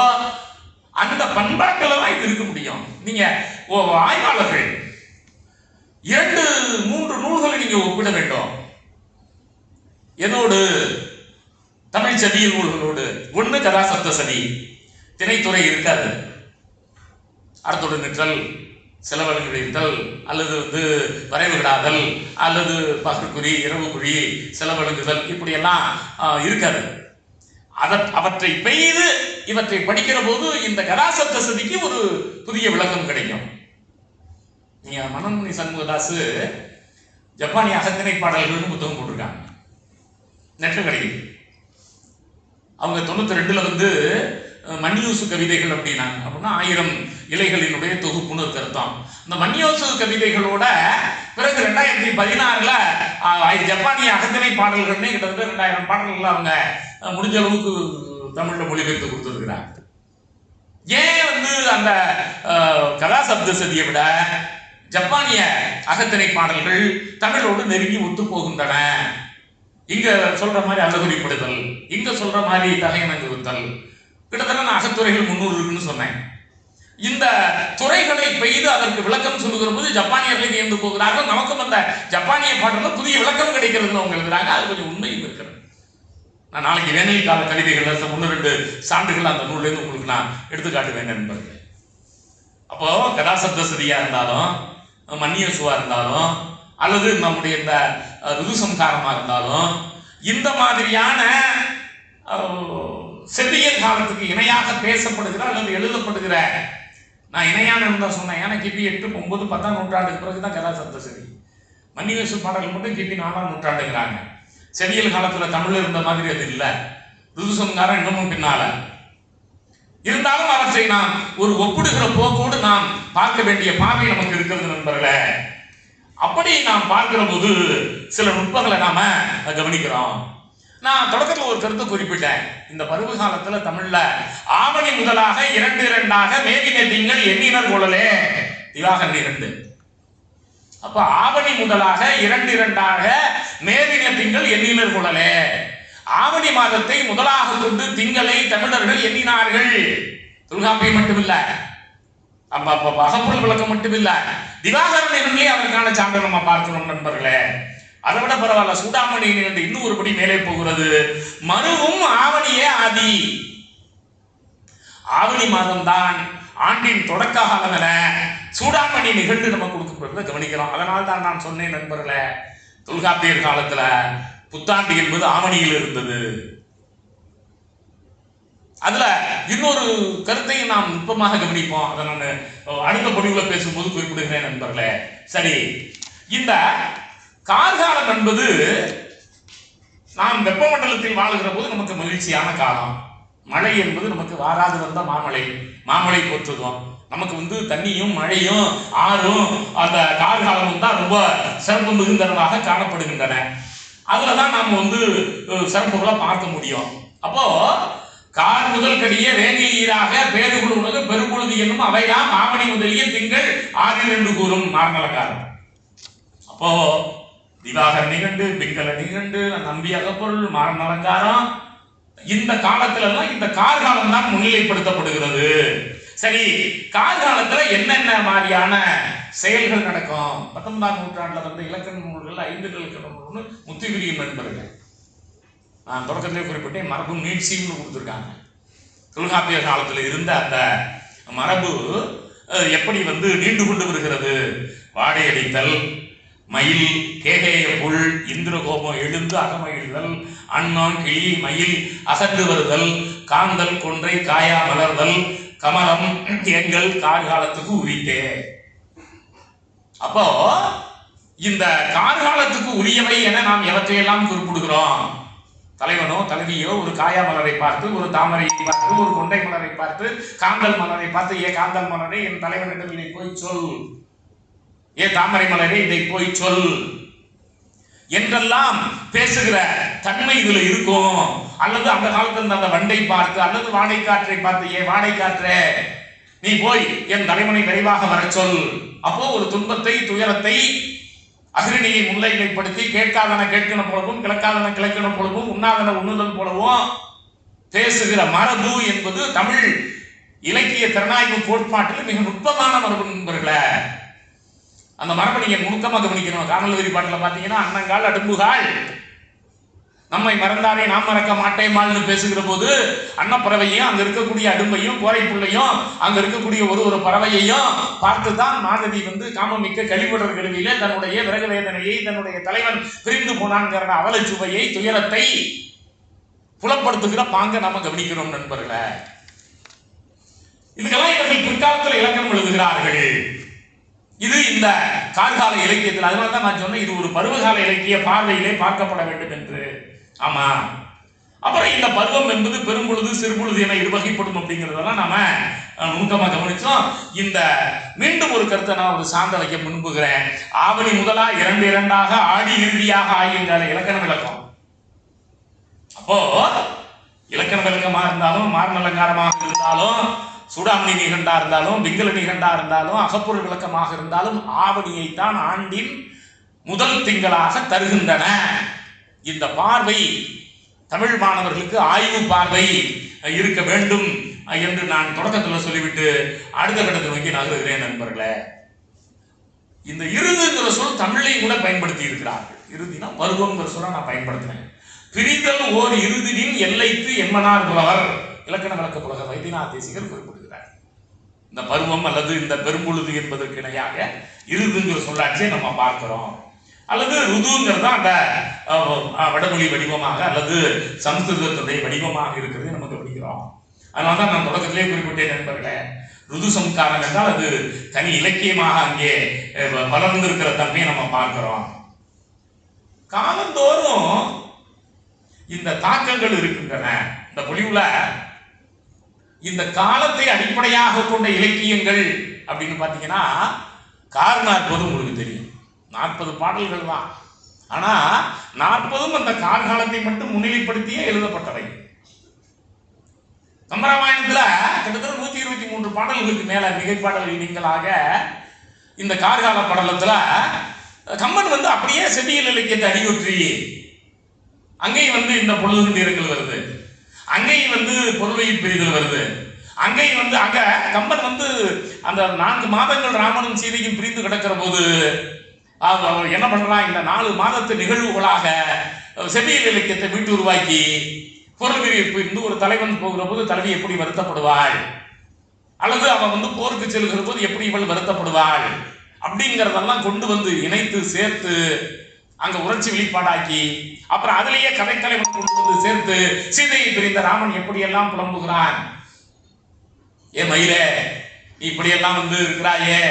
அந்த பண்பாட்டில் தான் இது இருக்க முடியும். நீங்க ஆய்வாளர்கள் 2-3 நூல்களை நீங்க ஒப்பிட வேண்டும். எதோடு? தமிழ் செவியல் நூல்களோடு. ஒண்ணு கதா சப்தசதி, திணைத்துறை இருக்காது. அறத்தோடு நிற்றல், செலவழுங்குதல், அல்லது வந்து வரைவு விடாதல், அல்லது பகற்குறி, இரவு குறி, செலவழுங்குதல், இப்படியெல்லாம் இருக்காது. அவற்றை பெய்து இவற்றை படிக்கிற போது இந்த கதா சப்தசதிக்கு ஒரு புதிய விளக்கம் கிடைக்கும். நீங்க மனோன்மணி சண்முகதாஸ் ஜப்பானிய அகத்திணை பாடல்கள்னு புத்தகம் போட்டிருக்காங்க, நெட்ல கிடைக்குது. அவங்க 92ல வந்து மன்னியூசு கவிதைகள் அப்படின்னா 1000 இலைகளினுடைய தொகுப்புன்னு ஒரு கருத்தம். இந்த மன்னியூசு கவிதைகளோட பிறகு 2016ல் ஜப்பானிய அகத்திணை பாடல்கள்னே கிட்டத்தட்ட 2000 பாடல்கள் அவங்க முடிஞ்ச அளவுக்கு தமிழ்ல மொழிபெயர்த்து கொடுத்துருக்கிறாங்க. ஏன் வந்து அந்த கதாசப்தசதியை விட ஜப்பானிய அகத்திணை பாடல்கள் தமிழோடு நெருங்கி ஒத்து போகின்றன? இங்க சொல்ற மாதிரி அல்லகுறிப்படுதல், இங்க சொல்ற மாதிரி தகையணங்குறுத்தல், கிட்டத்தட்ட நான் அகத்துறைகள் 300 இருக்குன்னு சொன்னேன். இந்த துறைகளை பெய்து அதற்கு விளக்கம் சொல்லுகிற போது ஜப்பானியர்களை வியந்து போகிறார்கள். நமக்கும் அந்த ஜப்பானிய பாடல்ல புதிய விளக்கம் கிடைக்கிறதுன்னு அவங்க எழுதுறாங்க. அது கொஞ்சம் உண்மையும் இருக்கிறது. நான் நாளைக்கு வேனல் கால கவிதைகள் 1-2 சான்றுகள் அந்த நூல்லேருந்து உங்களுக்கு நான் எடுத்துக்காட்டுவேன் நண்பர்கள். அப்போ கதாசப்தசதியா இருந்தாலும், மன்னியசுவா இருந்தாலும், அல்லது நம்முடைய இந்த ருதுசம்காரமா இருந்தாலும், இந்த மாதிரியான செவ்வியல் காலத்துக்கு இணையாக பேசப்படுகிற அல்லது எழுதப்படுகிற, நான் இணையான தான் சொன்னேன். ஏன்னா கிபி 8, 9, 10ஆம் நூற்றாண்டுக்கு பிறகுதான் கதாசப்தசதி. மன்னியசு பாடல்கள் மட்டும் கிபி 4ஆம் நூற்றாண்டுங்கிறாங்க. செவியல் காலத்துல தமிழ் இருந்த மாதிரி அது இல்லை. ருதுசம்காரம் இன்னமும் பின்னால இருந்தாலும் அவற்றை நாம் ஒரு ஒப்பிடுகிற போக்கோடு நாம் பார்க்க வேண்டிய பார்வை நமக்கு இருக்கிறது நண்பர்களே. அப்படி நாம் பார்க்கிற போது சில நுட்பங்களை நாம கவனிக்கிறோம். நான் தொடக்கத்தில் ஒரு கருத்தை குறிப்பிட்டேன். இந்த பருவ காலத்துல தமிழ்ல ஆவணி முதலாக 2 மேதின திங்கள் எண்ணினர் கொள்ளலே திவாகர் 2. அப்ப ஆவணி முதலாக 2 மேதின திங்கள் எண்ணினர் கொள்ளலே. ஆவணி மாதத்தை முதலாக கொண்டு திங்களை தமிழர்கள் எண்ணினார்கள். தொல்காப்பியம் மட்டுமில்ல, அகப்பொருள் விளக்கம் மட்டுமில்ல, திவாகரனிலே அதற்கான சான்று நம்ம பார்க்கணும் நண்பர்களே. அதை விட பரவாயில்ல, சூடாமணி என்று இன்னும் ஒருபடி மேலே போகிறது. மருவும் ஆவணியே ஆதி. ஆவணி மாதம் தான் ஆண்டின் தொடக்க காலம் என சூடாமணி நிகழ்ந்து நம்ம கொடுக்கப்படுறத கவனிக்கிறோம். அதனால் தான் நான் சொன்னேன் நண்பர்களே, தொல்காப்பியர் காலத்துல புத்தாண்டு என்பது ஆவணியில் இருந்தது. அதுல இன்னொரு கருத்தையும் நாம் நுட்பமாக கவனிப்போம். அதை நான் அடுத்த பதிவுல பேசும்போது குறிப்பிடுகிறேன் நண்பர்களே. சரி, இந்த கார்காலம் என்பது நாம் வெப்பமண்டலத்தில் வாழுகிற போது நமக்கு மகிழ்ச்சியான காலம். மழை என்பது நமக்கு வாராது வந்த மாமழை போற்றுவோம். நமக்கு தண்ணியும் மழையும் ஆறும் அந்த கார்காலமும் தான் ரொம்ப சிறப்பு மிகுந்தனமாக காணப்படுகின்றன. அதுலதான் நாம் சிறப்புகளை பார்க்க முடியும். அப்போ கார் முதல் கடிய வேங்கை ஈராக பேருகுழு உலக பெரும்பொழுது என்னும் அவைதான் ஆவணி முதலிய திங்கள் 6 என்று கூறும் மார்மலக்காரன். அப்போ திவாகர நிகண்டு, பிங்கல நிகண்டு, நம்பி அகப்பொருள், மாறன் அலங்காரம், இந்த காலத்துல எல்லாம் இந்த கார்காலம் தான் முன்னிலைப்படுத்தப்படுகிறது. சரி, கார்காலத்துல என்னென்ன மாதிரியான செயல்கள் நடக்கும்? 19ஆம் நூற்றாண்டுல இலக்கண நூல்கள் 5 இலக்கண நூல்னு முத்துவிரியும் நண்பர்கள் நான் தொடக்கத்திலே குறிப்பிட்டேன். மரபு நீட்சின்னு கொடுத்துருக்காங்க. தொல்காப்பிய காலத்துல இருந்த அந்த மரபு எப்படி நீண்டு கொண்டு வருகிறது? வாடையடித்தல், மயில் கேகேய புல், இந்திரகோபம் எழுந்து அகமகிழ்தல், அண்ணான் கிளி மயில் அகன்று வருதல், காந்தல் கொன்றை காயா மலர்தல், கமலம் எங்கள் கார்காலத்துக்கு உரித்தே. அப்போ இந்த கார்காலத்துக்கு உரியவை என நாம் எவற்றையெல்லாம் குறிப்பிடுகிறோம்? தலைவனோ தலைவியோ ஒரு காயா மலரை பார்த்து, ஒரு தாமரையை பார்த்து, ஒரு கொண்டை மலரை பார்த்து, காந்தல் மலரை பார்த்து, ஏ காந்தல் மலரை என் தலைவனிடம் இதை போய் சொல், ஏ தாமரை மலரே இதை போய் சொல் என்றெல்லாம் பேசுகிற தன்மை இதுல இருக்கும். அல்லது அந்த காலத்தில் அந்த வண்டை பார்த்து, அல்லது வாடை காற்றை பார்த்து, ஏ வாடை காற்றே நீ போய் என் தலைவனை விரைவாக வர சொல். அப்போ ஒரு துன்பத்தை, துயரத்தை, அகிரணியை முன்னிலைப்படுத்தி கேட்காதன கேட்கிற போலவும், கிழக்காதன கிழக்கின போலவும், உண்ணாதன உண்ணுதல் போலவும் பேசுகிற மரபு என்பது தமிழ் இலக்கிய திறனாய்வு கோட்பாட்டில் மிக நுட்பமான மரபு நண்பர்களே. அந்த மரபை நீங்க நுணுக்கமாக கவனிக்கணும். காணல் வரிபாட்டில் பார்த்தீங்கன்னா, அன்னங்கால் அடும்புகால் நம்மை மறந்தாரே நாம் மறக்க மாட்டேமாள்னு பேசுகிற போது அன்னப்பறவையும் அங்க இருக்கக்கூடிய அடும்பையும் கோரைப்புள்ளையும் அங்க இருக்கக்கூடிய ஒரு பறவையையும் பார்த்துதான் மாதவி காமமிக்க கழிவுடர் கழுவியிலே தன்னுடைய விரக வேதனையை, தன்னுடைய தலைவன் பிரிந்து போனான்கிற அவலச்சுவையை, துயரத்தை புலப்படுத்துகிற பாங்க நாம கவனிக்கிறோம் நண்பர்களே. இதுக்கெல்லாம் இவர்கள் பிற்காலத்தில் இலக்கணம் எழுதுகிறார்கள். இது இந்த கார்கால இலக்கியத்தில். அதனால தான் நான் சொன்னேன், இது ஒரு பருவகால இலக்கிய பார்வையிலே பார்க்கப்பட வேண்டும் என்று. ஆமா, அப்புறம் இந்த பருவம் என்பது பெரும்பொழுது சிறுபொழுது என இருவகைப்படும் அப்படிங்கிறதெல்லாம் நாம நுணுக்கமா கவனிச்சோம். இந்த மீண்டும் ஒரு கருத்தை நான் ஒரு சார்ந்த வைக்க முன்புகிறேன். ஆவணி முதலா இரண்டு இரண்டாக ஆடி இறுதியாக ஆகின்ற இலக்கண விளக்கம். அப்போ இலக்கண விளக்கமாக இருந்தாலும் மார்ன அலங்காரமாக இருந்தாலும் சூடாமணி நிகண்டா இருந்தாலும் பிங்கள நிகண்டா இருந்தாலும் அகப்பொருள் விளக்கமாக இருந்தாலும் ஆவணியைத்தான் ஆண்டின் முதல் திங்களாக தருகின்றன. இந்த பார்வை தமிழ் மாணவர்களுக்கு ஆய்வு பார்வை இருக்க வேண்டும் என்று நான் தொடக்கத்தில் சொல்லிவிட்டு அடுத்த கட்டத்தை நோக்கி நகருகிறேன் நண்பர்களே. இந்த இறுதிங்கிற சொல் தமிழை கூட பயன்படுத்தி இருக்கிறார்கள். இறுதினா பருவம்ங்கிற சொல்ல நான் பயன்படுத்தினேன். பிரிதல் ஓர் இறுதியின் எல்லைக்கு எம்மனார் புலவர் இலக்கண விளக்க புலவர் வைத்தியநாத தேசிகர் குறிப்பிடுகிறார். இந்த பருவம் அல்லது இந்த பெரும்பொழுது என்பதற்கு இணையாக இறுதிங்கிற சொல்லாட்சியை நம்ம பார்க்கிறோம். அல்லது ருதுங்கிறது அந்த வடமொழி வடிவமாக அல்லது சம்ஸ்கிருதத்துடைய வடிவமாக இருக்கிறது நம்ம கவனிக்கிறோம். அதனால தான் நான் தொடக்கத்திலே குறிப்பிட்டேன் நண்பர்களே, ருது சம்ஸ்காரம் என்றால் அது தனி இலக்கியமாக அங்கே வளர்ந்திருக்கிற தன்மையை நம்ம பார்க்கிறோம். காலந்தோறும் இந்த தாக்கங்கள் இருக்கின்றன. இந்த பொழிவுல இந்த காலத்தை அடிப்படையாக கொண்ட இலக்கியங்கள் அப்படின்னு பார்த்தீங்கன்னா கார்நாற்பது உங்களுக்கு தெரியும், 40 பாடல்கள் தான். ஆனா 40ம் அந்த காலத்தை மட்டும் முன்னிலைப்படுத்தியே எழுதப்பட்டவை. கம்பராமாயணத்துல கிட்டத்தட்ட 123 பாடல்களுக்கு மேல மிகைப்பாடல்கள் நீங்களாக இந்த கார்கால படலத்துல கம்பன் அப்படியே செவியல் இலக்கியத்தை அடியொற்றி அங்கேயும் இந்த பொழுது நேரங்கள் வருது, அங்கேயும் பொருளையில் பிரிதல் வருது, அங்கேயும் அங்க கம்பன் அந்த 4 மாதங்கள் ராமனும் சீதையும் பிரிந்து கிடக்கிற போது என்ன பண்றான், இந்த 4 மாதத்து நிகழ்வுகளாக செவியல் இலக்கியத்தை மீட்டு உருவாக்கி பொருள் பிரிவு ஒரு தலைவன் போகிற போது தலைவி எப்படி வருத்தப்படுவாள், அல்லது அவன் போருக்கு செல்கிற போது எப்படி இவள் வருத்தப்படுவாள் அப்படிங்கிறதெல்லாம் கொண்டு இணைத்து சேர்த்து அங்க உணர்ச்சி வெளிப்பாடாக்கி அப்புறம் அதிலேயே கதைத்தலைவன் கொண்டு சேர்த்து சீதையை பிரிந்த ராமன் எப்படியெல்லாம் புலம்புகிறான், ஏ மயிலே நீ இப்படியெல்லாம் இருக்கிறாயே,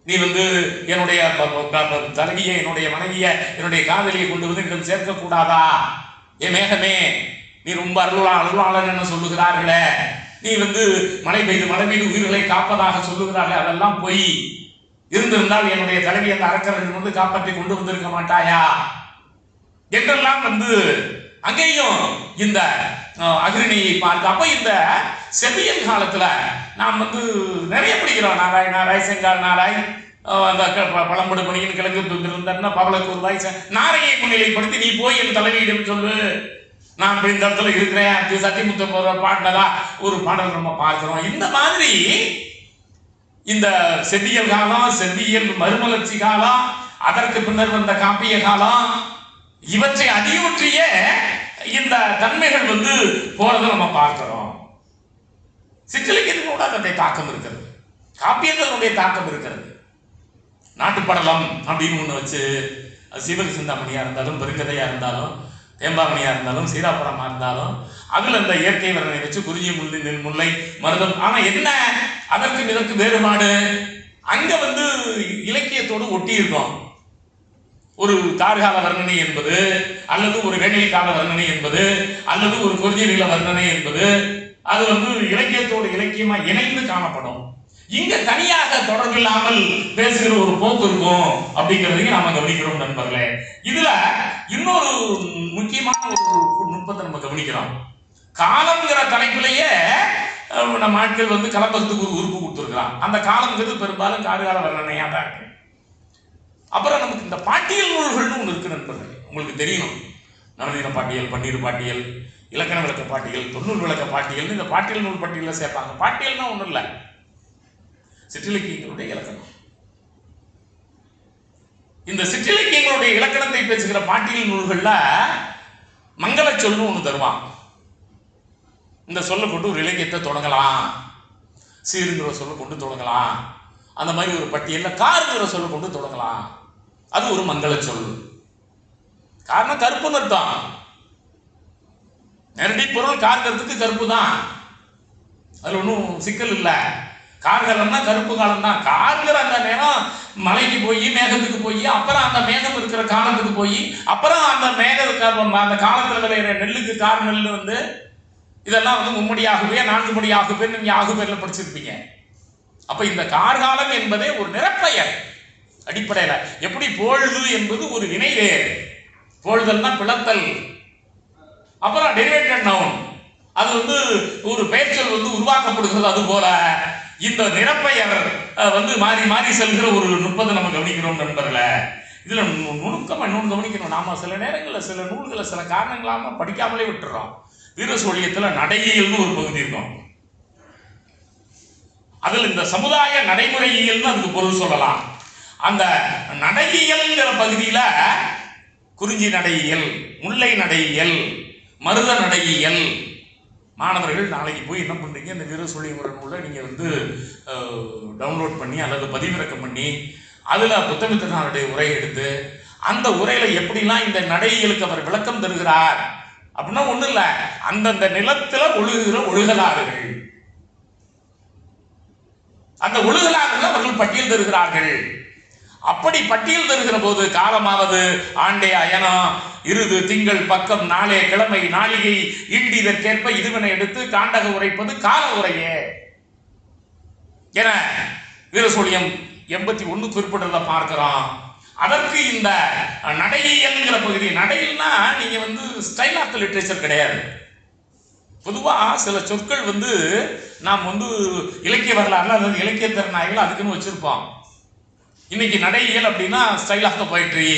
நீ என்னுடைய தலைவியை என்னுடைய மனைவிய என்னுடைய காதலியை கொண்டு என்னிடம் சேர்க்க கூடாதா, ஏ மேகமே நீ ரொம்ப அருளாளன் என்ன சொல்லுகிறார்களே, நீ மழை பெய்து உயிர்களை காப்பதாக சொல்லுகிறார்கள், அதெல்லாம் பொய், இருந்திருந்தால் என்னுடைய தலைவி அந்த அரக்கர்கள் காப்பாற்றி கொண்டு வந்திருக்க மாட்டாயா என்றெல்லாம் அங்கேயும் இந்த அகிரிணியை பார்த்து. அப்ப இந்த செவியல் காலத்துல நாம் நிறைய படிக்கிறோம். நாராய் நாராய் செங்கால் நாராய் அந்த பழம்படு பணியின் கிழங்கு இருந்தன்னா பவளுக்கு ஒரு வாய் நாரையை முன்னிலைப்படுத்தி நீ போய் என் தலைவியிடம் சொல்லு, நான் இப்ப இந்த இடத்துல இருக்கிறேன் சத்தியமுத்த போற பாடினதா ஒரு பாடல் நம்ம பார்க்கிறோம். இந்த மாதிரி இந்த செவ்வியல் காலம், செவ்வியல் மறுமலர்ச்சி காலம், அதற்கு பின்னர் வந்த காப்பிய காலம், இவற்றை அடியொற்றிய இந்த தன்மைகள் போறதை நம்ம பார்க்கிறோம். சிற்றிலக்கியத்தினோட அதனுடைய தாக்கம் இருக்கிறது, காப்பியங்களுடைய தாக்கம் இருக்கிறது. நாட்டுப்படலம் அப்படின்னு ஒண்ணு வச்சு சிவகி சிந்தாமணியா இருந்தாலும் பெருங்கதையா இருந்தாலும் தேம்பாமணியா இருந்தாலும் சீராப்புறமா இருந்தாலும் அதுல இந்த இயற்கை வர்ணனை வச்சு குறிஞ்சி முல்லை மருதம். ஆனா என்ன அதற்கு இதற்கு வேறுபாடு, அங்க இலக்கியத்தோடு ஒட்டி இருக்கும். ஒரு கார்கால வர்ணனை என்பது அல்லது ஒரு வேணில் கால வர்ணனை என்பது அல்லது ஒரு குறிஞ்சி நில வர்ணனை என்பது அது இலக்கியத்தோடு இலக்கியமா இணைந்து காணப்படும். இங்க தனியாக தொடர்பில்லாமல் பேசுகிற ஒரு போக்கு இருக்கும் அப்படிங்கிறதையும் நாம கவனிக்கிறோம் நண்பர்களே. இதுல இன்னொரு முக்கியமான ஒரு நுட்பத்தை நம்ம கவனிக்கிறோம். காலம்ங்கிற தலைப்பிலேயே நம்ம ஆட்கள் கலப்பகத்துக்கு ஒரு உறுப்பு கொடுத்துருக்கலாம். அந்த காலம்ங்கிறது பெரும்பாலும் கார்கால வர்ணனையா தான் இருக்கு. அப்புறம் நமக்கு இந்த பாட்டியல் நூல்கள்னு ஒன்று இருக்கு நண்பர்கள், உங்களுக்கு தெரியணும். நவநீத பாட்டியல், பன்னீர் பாட்டியல், இலக்கண விளக்க பாட்டியல், தொன்னூல் விளக்க பாட்டியல், இந்த பாட்டியல் நூல் பட்டியலில் சேர்ப்பாங்க. பாட்டியல்னா ஒன்றும் இல்லை, சிற்றிலக்கியங்களுடைய இலக்கணம். இந்த சிற்றிலக்கியங்களுடைய இலக்கணத்தை பேசுகிற பாட்டியல் நூல்கள்ல மங்கள சொல்லு ஒன்று தருவான். இந்த சொல்ல கொண்டு ஒரு இலக்கியத்தை தொடங்கலாம், சீருங்கிற சொல்ல கொண்டு தொடங்கலாம், அந்த மாதிரி ஒரு பட்டியலில் காருங்கிற சொல்ல கொண்டு தொடங்கலாம். அது ஒரு மங்கள சொல். காரணம் கருப்புன்னு அர்த்தம். நேரடி பொருள் காருங்கிறதுக்கு கருப்பு தான், அதுல ஒன்றும் சிக்கல் இல்லை. கார்காலம்னா கருப்பு காலம் தான். கார்கிற அந்த நேரம் மலைக்கு போய் மேகத்துக்கு போய் அப்புறம் அந்த மேகம் இருக்கிற காலத்துக்கு போய் அப்புறம் அந்த அந்த காலத்தில் விளையிற நெல்லுக்கு கார் நெல் வந்து இதெல்லாம் வந்து மும்மடியாகவே 4 மடியாகவே நீங்க ஆகு பேர்ல படிச்சிருப்பீங்க. அப்ப இந்த கார்காலம் என்பதே ஒரு நிறப்பெயர் அடிப்படையில. எப்படி பொழுது என்பது ஒரு வினை வேறு, பொழுதல்னா பிளத்தல், அப்புறம் டெரிவேட்டட் நவுன், அது வந்து ஒரு பெயர்ச்சொல் வந்து உருவாக்கப்படுகிறது. அது போல இந்த நிறப்பெயர் வந்து மாறி மாறி செல்கிற ஒரு நுட்பத்தை நம்ம கவனிக்கிறோம் நண்பர்களே. இதுல நுணுக்கம் இன்னொன்று கவனிக்கணும். நாம சில நேரங்களில் சில நூல்களை சில காரணங்களாக படிக்காமலே விட்டுறோம். வீரசோழியத்துல நடையியல்னு ஒரு பகுதி இருக்கும். அதில் இந்த சமுதாய நடைமுறையியல்னு அதுக்கு பொருள் சொல்லலாம். அந்த நடையியல்ங்கிற பகுதியில குறிஞ்சி நடையியல், முல்லை நடையியல், மருத நடையியல். மாணவர்கள் நாளைக்கு போய் என்ன பண்றீங்க, இந்த வீரசோழியங்கிற நூலை நீங்க வந்து டவுன்லோட் பண்ணி அல்லது பதிவிறக்கம் பண்ணி அதுல புத்தமித்திரனாருடைய உரையை எடுத்து அந்த உரையில எப்படிலாம் இந்த நடையியலுக்கு அவர் விளக்கம் தருகிறார் அப்படின்னா ஒண்ணு இல்ல, அந்தந்த நிலத்துல ஒழுகுகிற ஒழுகலாறுகள், அந்த ஒழுகலாறுகள் அவர்கள் பட்டியல் தருகிறார்கள். அப்படி பட்டியல் தருகிற போது காலமாவது ஆண்டே அயனம் இருது திங்கள் பக்கம் நாளே கிழமை நாளிகை ஈண்டி இதற்கேற்ப இதுவனை எடுத்து காண்டக உரைப்பது கால உரையே என வீரசோழியம் 81 குறிப்பிடுறத பார்க்கிறோம். அதற்கு இந்த நடையியல்ங்கிற பகுதி, நடையில்னா நீங்க வந்து ஸ்டைல் ஆஃப் லிட்ரேச்சர் கிடையாது. பொதுவா சில சொற்கள் வந்து நாம் வந்து இலக்கிய வரலாறுல அதாவது இலக்கிய திறனாய்கள் அதுக்குன்னு வச்சிருப்போம். இன்னைக்கு நடையியல் அப்படின்னா style of the poetry,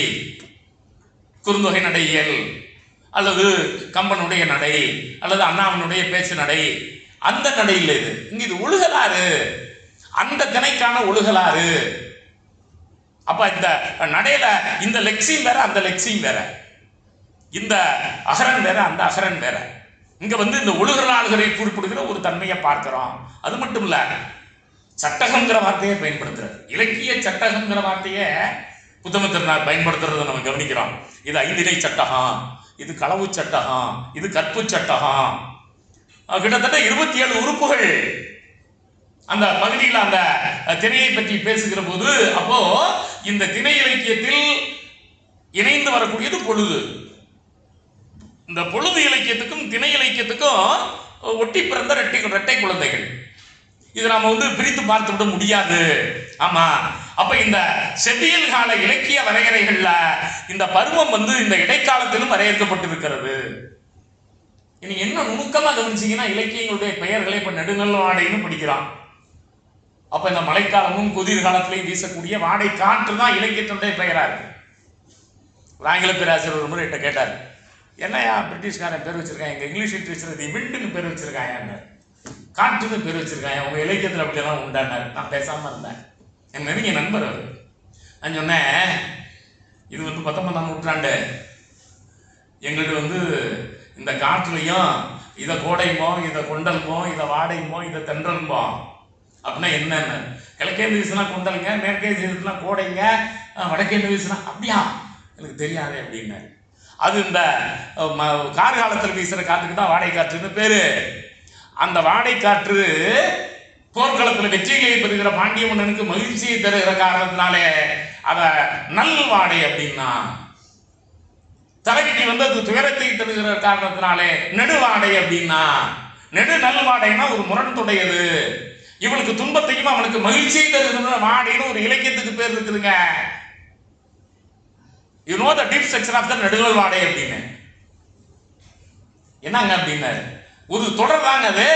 Kurunthogai நடையியல் அல்லது கம்பனுடைய நடை அல்லது அண்ணாவினுடைய பேச்சு நடை, அந்த நடையில் இது. இங்க இது ஒழுகலாறு, அந்த திணைக்கான ஒழுகலாறு. அப்ப இந்த நடையில இந்த லெக்சியம் வேற அந்த லெக்சியம் வேற, இந்த அகரன் வேற அந்த அகரன் வேற. இங்க வந்து இந்த ஒழுகலாறுகளை குறிப்பிடுகிற ஒரு தன்மையை பார்க்கிறோம். அது மட்டும் இல்ல, சட்டகங்கிற வார்த்தையை பயன்படுத்துறது, இலக்கிய சட்டகங்கிற வார்த்தையை புத்தமித்திரனார் பயன்படுத்துறதை நம்ம கவனிக்கிறோம். இது ஐந்திணை சட்டகம், இது களவு சட்டகம், இது கற்பு சட்டகம். கிட்டத்தட்ட 27 உறுப்புகள் அந்த பகுதியில் அந்த திணையை பற்றி பேசுகிற போது, அப்போ இந்த திணை இலக்கியத்தில் இணைந்து வரக்கூடியது பொழுது. இந்த பொழுது இலக்கியத்துக்கும் திணை இலக்கியத்துக்கும் ஒட்டி பிறந்த இரட்டை குழந்தைகள். இது நாம வந்து பிரித்து பார்த்து விட முடியாது. ஆமா, அப்ப இந்த செவ்வியல் கால இலக்கிய வரையறைகள்ல இந்த பருவம் வந்து இந்த இடைக்காலத்திலும் வரையறுக்கப்பட்டிருக்கிறது. இனி என்ன நுணுக்கமா கவனிச்சீங்கன்னா, இலக்கியங்களுடைய பெயர்களை இப்ப நெடுநல் வாடைன்னு படிக்கிறோம். அப்ப இந்த மழைக்காலமும் குதிர் காலத்திலையும் வீசக்கூடிய வாடை காற்று தான் இலக்கியத்தினுடைய பெயரா இருக்கு. ஆங்கில பேராசிரியர் ஒரு முறை கேட்டார், என்னையா பிரிட்டிஷ்காரன் பேர் வச்சிருக்காங்க, எங்க இங்கிலீஷ் லிட்ரேச்சர் தி விண்டுன்னு பேர் வச்சிருக்காங்க, காற்றுன்னு பேர் வச்சிருக்காங்க, உங்க இலக்கியத்தில் அப்படியெல்லாம் உண்டானார். நான் பேசாம இருந்தேன். என் நெருங்கிய நண்பர் அவர். நான் சொன்னேன், இது வந்து 19ஆம் நூற்றாண்டு, எங்களுக்கு வந்து இந்த காற்றுலையும் இதை கோடைமோ இதை கொண்டல்மோ இதை வாடைமோ இதை தென்றல்மோ அப்படின்னா என்னன்னு, கிழக்கேந்து வீசுனா கொண்டலுங்க, மேற்கே வீசுனா கோடைங்க, வடக்கேந்து வீசுனா அப்படியா எனக்கு தெரியாது அப்படின்னு. அது இந்த கார்காலத்தில் வீசுற காற்றுக்கு தான் வாடை காற்றுன்னு பேரு. அந்த வாடை காற்று போர்க்களத்தில் வெற்றிகளை பெறுகிற பாண்டிய மன்னனுக்கு மகிழ்ச்சியை தருகிற காரணத்தினாலே அத நல் வாடை அப்படின்னா, தலைவிக்கு வந்து அது துயரத்தை தருகிற காரணத்தினாலே நெடுவாடை அப்படின்னா, நெடு நல் வாடைன்னா ஒரு முரண்துடையது, இவனுக்கு துன்பத்தையும் அவனுக்கு மகிழ்ச்சியை தருகிற வாடைன்னு ஒரு இலக்கியத்துக்கு பேர் இருக்குதுங்க. You know the deep section of the Nedunalvaadai அப்படின்னு. என்னங்க அப்படின்னாரு, ஒரு தொடர் தாங்க அது.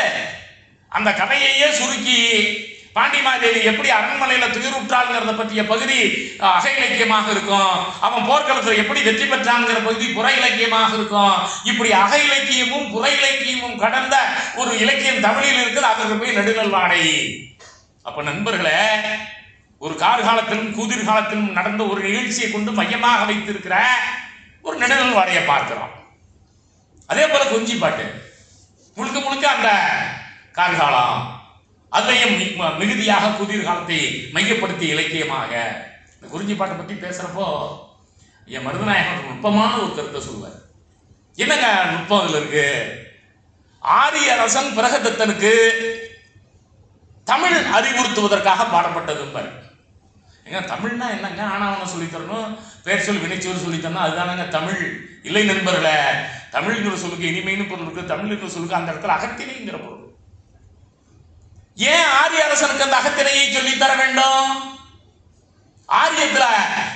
அந்த கதையையே சுருக்கி பாண்டிமாதேவி எப்படி அரண்மனையில துயருற்றாள்ங்கிறத பற்றிய பகுதி அக இலக்கியமாக இருக்கும், அவன் போர்க்களத்தில் எப்படி வெற்றி பெற்றாங்கிற பகுதி புற இலக்கியமாக இருக்கும். இப்படி அக இலக்கியமும் புற இலக்கியமும் கடந்த ஒரு இலக்கியம் தமிழில் இருக்குது. அதற்கு போய் நெடுநல் வாடை. அப்ப நண்பர்களே, ஒரு கார்காலத்திலும் கூதிர் காலத்திலும் நடந்த ஒரு நிகழ்ச்சியை கொண்டு மையமாக வைத்திருக்கிற ஒரு நெடுநல் வாடையை பார்க்கிறோம். அதே போல குறிஞ்சி பாட்டு முழுக்க முழுக்க அந்த கார்காலம், அதையும் மிகுதியாக குதிர் காலத்தை மையப்படுத்தி இலக்கியமாக. இந்த குறிஞ்சி பாட்டை பற்றி பேசுறப்போ என் மருதநாயகம் நுட்பமான ஒரு கருத்தை சொல்லுவார். என்னங்க நுட்பம் அதுல இருக்கு? ஆரிய அரசன் பிரகதத்தனுக்கு தமிழ் அறிவுறுத்துவதற்காக பாடப்பட்டது பாரு. ஏங்க தமிழ்னா என்னங்க? ஆனாவன சொல்லித்தரணும், பேர் சொல்லி வினைச்சொல் சொல்லித்தரணும், அதுதானங்க தமிழ். இல்லை நண்பர்களே, தமிழ்ங்கிற சொல்லுக்கு இனிமைன்னு பொருள் இருக்கு, தமிழ்ங்கிற சொல்லுக்கு அந்த இடத்துல அகத்திணைங்கிற பொருள். ஏன் ஆரிய அரசனுக்கு அந்த அகத்திணையை சொல்லித்தர வேண்டும்? ஆரியத்துல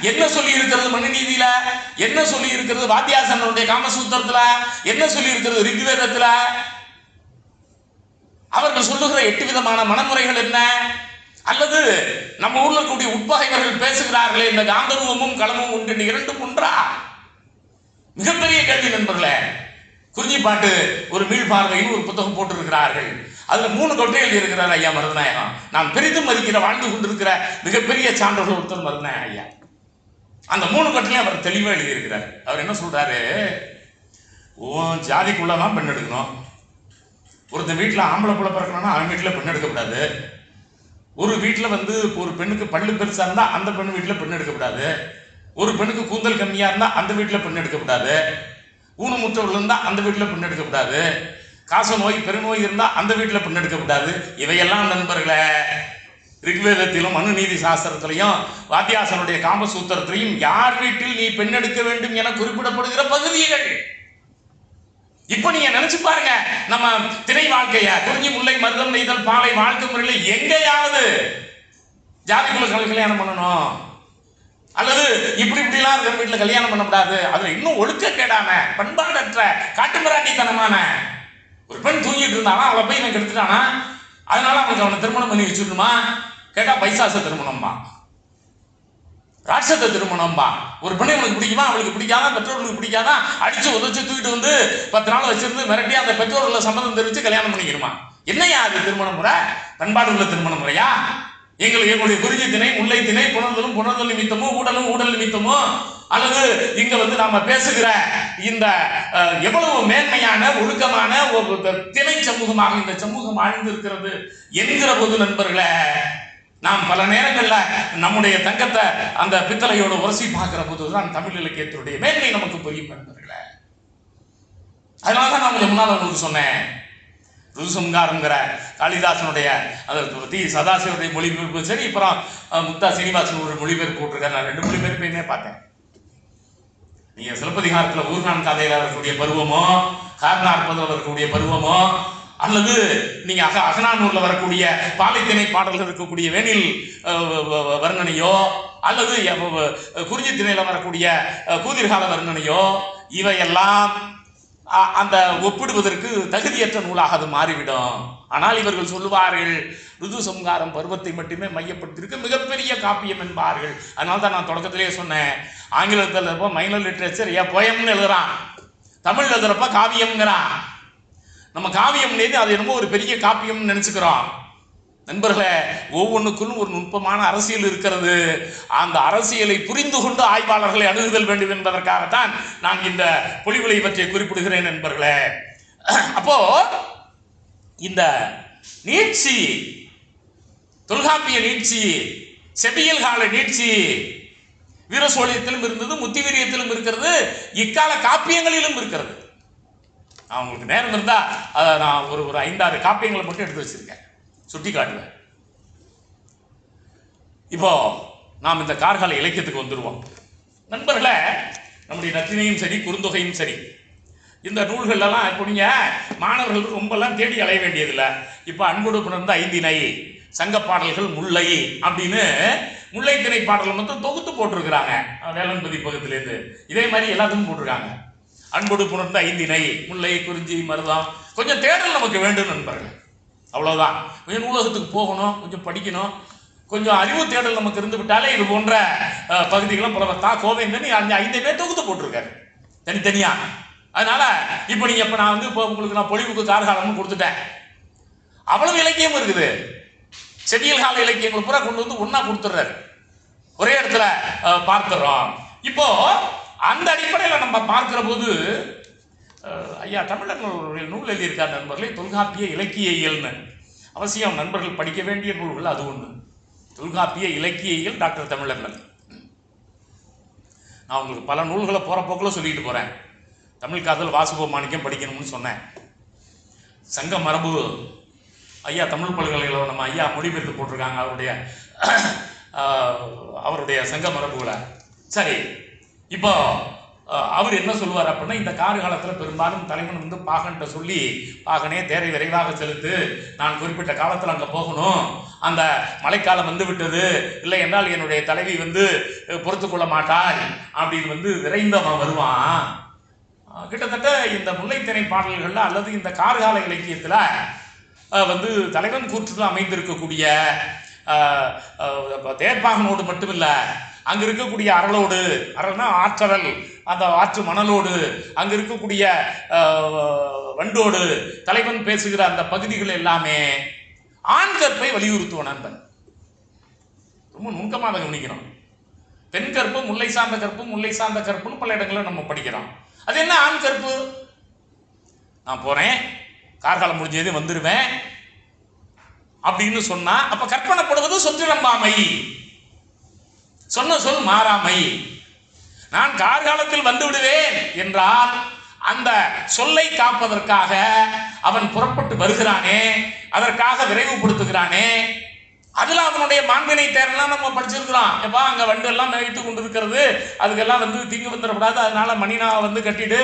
என்ன சொல்லி இருக்கிறது? மனுநீதியில என்ன சொல்லி இருக்கிறது? வாத்தியாசனுடைய காமசூத்திரத்துல என்ன சொல்லி இருக்கிறது? ரிக்வேதத்துல அவர்கள் சொல்லுகிற 8 விதமான மனமுறைகள் என்ன? அல்லது நம்ம ஊர்ல கூடிய உட்பகைவர்கள் பேசுகிறார்களே, இந்த காந்தருவமும் களமும் ஒன்று இரண்டும் ஒன்றா? மிகப்பெரிய கேள்வி நண்பர்களே. குறிஞ்சி பாட்டு ஒரு மீள்பார்வையில் ஒரு புத்தகம் போட்டிருக்கிறார்கள். அதுல 3 கொட்டை எழுதி இருக்கிறார் ஐயா மருதநாயகம். நான் பெரிதும் மதிக்கிற, வாழ்ந்து கொண்டிருக்கிற மிகப்பெரிய சான்றோர்கள் ஒருத்தர் மருதநாயகம் ஐயா. அந்த 3 கொட்டையிலையும் அவர் தெளிவாக எழுதியிருக்கிறார். அவர் என்ன சொல்றாரு? ஜாதிக்குள்ளதான் பெண் எடுக்கணும். ஒருத்தன் வீட்டில் ஆம்பளை புள்ள பிறக்கணும்னா அவன் வீட்டில் பெண் எடுக்கக்கூடாது. ஒரு வீட்டில் ஒரு பெண்ணுக்கு பல்லு பெருசா இருந்தா அந்த பெண் வீட்டில் பெண் எடுக்கக்கூடாது. ஒரு பெண்ணுக்கு கூந்தல் கம்மியா இருந்தா அந்த வீட்டில் பெண் எடுக்கக்கூடாது. ஊனமுற்றவர்கள் இருந்தா அந்த வீட்டில் பெண் எடுக்கக்கூடாது. காச நோய் பெருநோய் இருந்தா அந்த வீட்டில் பெண் எடுக்கக்கூடாது. இவையெல்லாம் நண்பர்களே ரிக்வேதத்திலும் மனுநீதி சாஸ்திரத்திலையும் வாத்தியாசனுடைய காமசூத்திரத்திலையும் யார் வீட்டில் நீ பெண் எடுக்க வேண்டும் என குறிப்பிடப்படுகிற பகுதிகள். இப்ப நீங்க நினைச்சு பாருங்க, நம்ம திணை வாழ்க்கைய குறிஞ்சி முல்லை மருதம் நெய்தல் பாலை வாழ்க்கை முறையில எங்கேயாவது ஜாதிக்குள்ள கல்யாணம் பண்ணணும் அல்லது இப்படி இப்படிலாம் இருக்கிற வீட்டுல கல்யாணம் பண்ணக்கூடாது, அதுல இன்னும் ஒழுக்க கேடாம பண்பாடற்ற காட்டுமிராண்டித்தனமான ஒரு பெண் தூங்கிட்டு இருந்தானா அவளை போய் எனக்கு எடுத்துட்டானா அதனால அவனுக்கு அவனை திருமணம் பண்ணி வச்சுடணுமா? கேட்டா பைசாச திருமணம்பா, ராட்சத திருமணம்பா. ஒரு பெண்ணை உனக்கு பிடிக்குமா, அவளுக்கு பிடிக்காதா, பெற்றோர்களுக்கு பிடிக்காதா, அடிச்சு உதச்சு தூக்கிட்டு 10 நாள் வச்சிருந்து மிரட்டி அந்த பெற்றோர்களை சம்மதம் தெரிவிச்சு கல்யாணம் பண்ணிக்கணுமா? என்னையா அது திருமண முறை? பண்பாடு உள்ள திருமண முறையா? எங்களுடைய குறிஞ்சி திணை முல்லை திணை புணர்தல் நிமித்தமோ ஊடல் நிமித்தமோ அல்லது இங்க நாம பேசுகிற இந்த எவ்வளவு மேன்மையான ஒழுக்கமான ஒரு திணை சமூகமாக இந்த சமூகம் ஆழ்ந்திருக்கிறது என்கிற போது நண்பர்களே, நாம் பல நேரங்கள்ல நம்முடைய தங்கத்தை அந்த பித்தளையோட உரசி பார்க்கிற போதுதான் தமிழ் இலக்கியத்தினுடைய மேன்மை நமக்கு புரியும் நண்பர்களே. அதனாலதான் நான் கொஞ்சம் முன்னால் உங்களுக்கு சொன்னேன், ருதுசம்ஹாரம்ங்கிற காளிதாசனுடைய தி சதாசிவனுடைய மொழிபெயர்ப்பு சரி, அப்புறம் முக்தா சீனிவாசன் ஒரு மொழிபெயர்ப்பு போட்டிருக்காரு. நான் 2 மொழிபெயர்ப்பையுமே பார்த்தேன். நீங்க சிலப்பதிகாரத்தில் ஊர்கான் கதையில இருக்கக்கூடிய பருவமோ, கார்நாற்பதில் இருக்கக்கூடிய பருவமோ, அல்லது நீங்க அகநானூர்ல வரக்கூடிய பாலைத்திணை பாடல்கள் இருக்கக்கூடிய வேணில் வர்ணனையோ, அல்லது குறிஞ்சி திணையில வரக்கூடிய கூதிர்கால வர்ணனையோ, இவையெல்லாம் அந்த ஒப்பிடுவதற்கு தகுதியற்ற நூலாக அது மாறிவிடும். ஆனால் இவர்கள் சொல்லுவார்கள் ருதுசம்ஹாரம் பருவத்தை மட்டுமே மையப்படுத்தியிருக்க மிகப்பெரிய காப்பியம் என்பார்கள். அதனால தான் நான் தொடக்கத்திலேயே சொன்னேன், ஆங்கிலத்தில் இருப்ப மைனர் லிட்ரேச்சர் போயம்னு எழுதுறான், தமிழ் எழுதுறப்ப காவியம்ங்கிறான். நம்ம காவியம் அது என்னமோ ஒரு பெரிய காப்பியம் நினைச்சுக்கிறோம். நண்பர்களே, ஒவ்வொன்றுக்குள்ளும் ஒரு நுட்பமான அரசியல் இருக்கிறது. அந்த அரசியலை புரிந்து கொண்டு ஆய்வாளர்களை அணுகுதல் வேண்டும் என்பதற்காகத்தான் நான் இந்த பொலிவுலை பற்றி குறிப்பிடுகிறேன் நண்பர்களே. அப்போ இந்த நீட்சி, தொல்காப்பிய நீட்சி, செவ்வியல் கால நீட்சி வீர சோழியத்திலும் இருந்தது, முத்திவீரியத்திலும் இருக்கிறது, இக்கால காப்பியங்களிலும் இருக்கிறது. நான் உங்களுக்கு நேரம் இருந்தா நான் ஒரு 5-6 காப்பியங்களை மட்டும் எடுத்து வச்சிருக்கேன், சுட்டி காட்டுவேன். இப்போ நாம் இந்த கார்கால இலக்கியத்துக்கு வந்துடுவோம் நண்பர்களே. நம்முடைய நற்றினையும் சரி, குறுந்தொகையும் சரி, இந்த நூல்கள்லாம் இப்போ நீங்க மாணவர்கள் ரொம்பலாம் தேடி அலைய வேண்டியதில்லை. இப்போ அன்போடு புணர்ந்த ஐந்திணை, சங்க பாடல்கள் முல்லை அப்படின்னு முல்லை திணை பாடல்கள் மட்டும் தொகுத்து போட்டிருக்கிறாங்க வேலன் பதிப்பகத்திலேருந்து. இதே மாதிரி எல்லாத்துக்கும் போட்டிருக்காங்க. அன்போடு புணர்ந்த ஐந்திணை, முல்லை, குறிஞ்சி, மருதம். கொஞ்சம் தேடல் நமக்கு வேண்டும் நண்பர்கள், அவ்வளவுதான். கொஞ்சம் நூலகத்துக்கு போகணும், கொஞ்சம் படிக்கணும், கொஞ்சம் அறிவு தேடல் நமக்கு இருந்து விட்டாலே இது போன்ற பகுதிகளும் புலவர்த்தா கோவேந்தன் 5 பேர் தொகுத்து போட்டிருக்காரு தனித்தனியா. அதனால இப்போ நீங்க நான் இப்போ உங்களுக்கு நான் பொலிவுக்கு கார்காலம்னு கொடுத்துட்டேன். அவ்வளவு இலக்கியம் இருக்குது. செவ்வியல் கால இலக்கியங்களை பூரா கொண்டு ஒன்னா கொடுத்துடுறாரு, ஒரே இடத்துல பார்த்துறோம். இப்போ அந்த அடிப்படையில் நம்ம பார்க்கிற போது ஐயா தமிழர்களுடைய நூல் எழுதியிருக்கார் நண்பர்களே, தொல்காப்பிய இலக்கிய இயல்னு. அவசியம் நண்பர்கள் படிக்க வேண்டிய நூல்கள் அது ஒன்று, தொல்காப்பிய இலக்கிய இயல் டாக்டர் தமிழர்கள். நான் உங்களுக்கு பல நூல்களை போற போக்கில் சொல்லிட்டு போறேன். தமிழ் காதல் வாசுப மாணிக்கம் படிக்கணும்னு சொன்னேன். சங்க மரபு ஐயா தமிழ் பல்கலைக்கழகம் நம்ம ஐயா மொழிபெயர்த்து போட்டிருக்காங்க அவருடைய சங்க மரபுகளை. சரி, இப்போ அவர் என்ன சொல்லுவார் அப்படின்னா, இந்த கார் காலத்தில் பெரும்பாலும் தலைவன் வந்து பாகன்கிட்ட சொல்லி, பாகனே தேரை விரைவாக செலுத்து, நான் குறிப்பிட்ட காலத்தில் அங்கே போகணும், அந்த மழைக்காலம் வந்து விட்டது, இல்லை என்றால் என்னுடைய தலைவி வந்து பொறுத்து கொள்ள மாட்டாள் அப்படின்னு வந்து விரைந்தவன் வருவான். கிட்டத்தட்ட இந்த முல்லைத்திணை பாடல்களில் அல்லது இந்த கார்கால இலக்கியத்தில் வந்து தலைவன் கூற்றுல அமைந்திருக்கக்கூடிய தேர்ப்பாகனோடு மட்டுமில்லை, அங்கே இருக்கக்கூடிய அரளோடு, அரல்னா ஆற்றல், அந்த ஆற்று மணலோடு, அங்கே இருக்கக்கூடிய வண்டோடு தலைவன் பேசுகிற அந்த பகுதிகள் எல்லாமே ஆண் கற்பை வலியுறுத்துவ நண்பன். ரொம்ப நுணுக்கமாக அதை கவனிக்கணும். பெண் கற்பு, முல்லை சார்ந்த கற்பு, முல்லை சார்ந்த கற்புன்னு பல இடங்களில் நம்ம படிக்கிறோம். அது என்ன ஆண் கற்பு? நான் போறேன், கார்காலம் முடிஞ்சது வந்துடுவேன் அப்படின்னு சொன்னா அப்ப கற்பனைப்படுவது சொற்றிலம்பாமை, சொன்ன சொல் மாறாமை. நான் கார்காலத்தில் வந்து விடுவேன் என்றால் அந்த சொல்லை காப்பதற்காக அவன் புறப்பட்டு வருகிறானே, அதற்காக விரைவுபடுத்துகிறானே, அதுல அவனுடைய மாண்பினை தேரெல்லாம் நம்ம படிச்சிருக்கிறோம். எப்பா அங்க வண்டு எல்லாம் மேய்த்து கொண்டு இருக்கிறது, அதுக்கெல்லாம் வந்து தீங்கு வந்துடக்கூடாது, அதனால மணினா வந்து கட்டிட்டு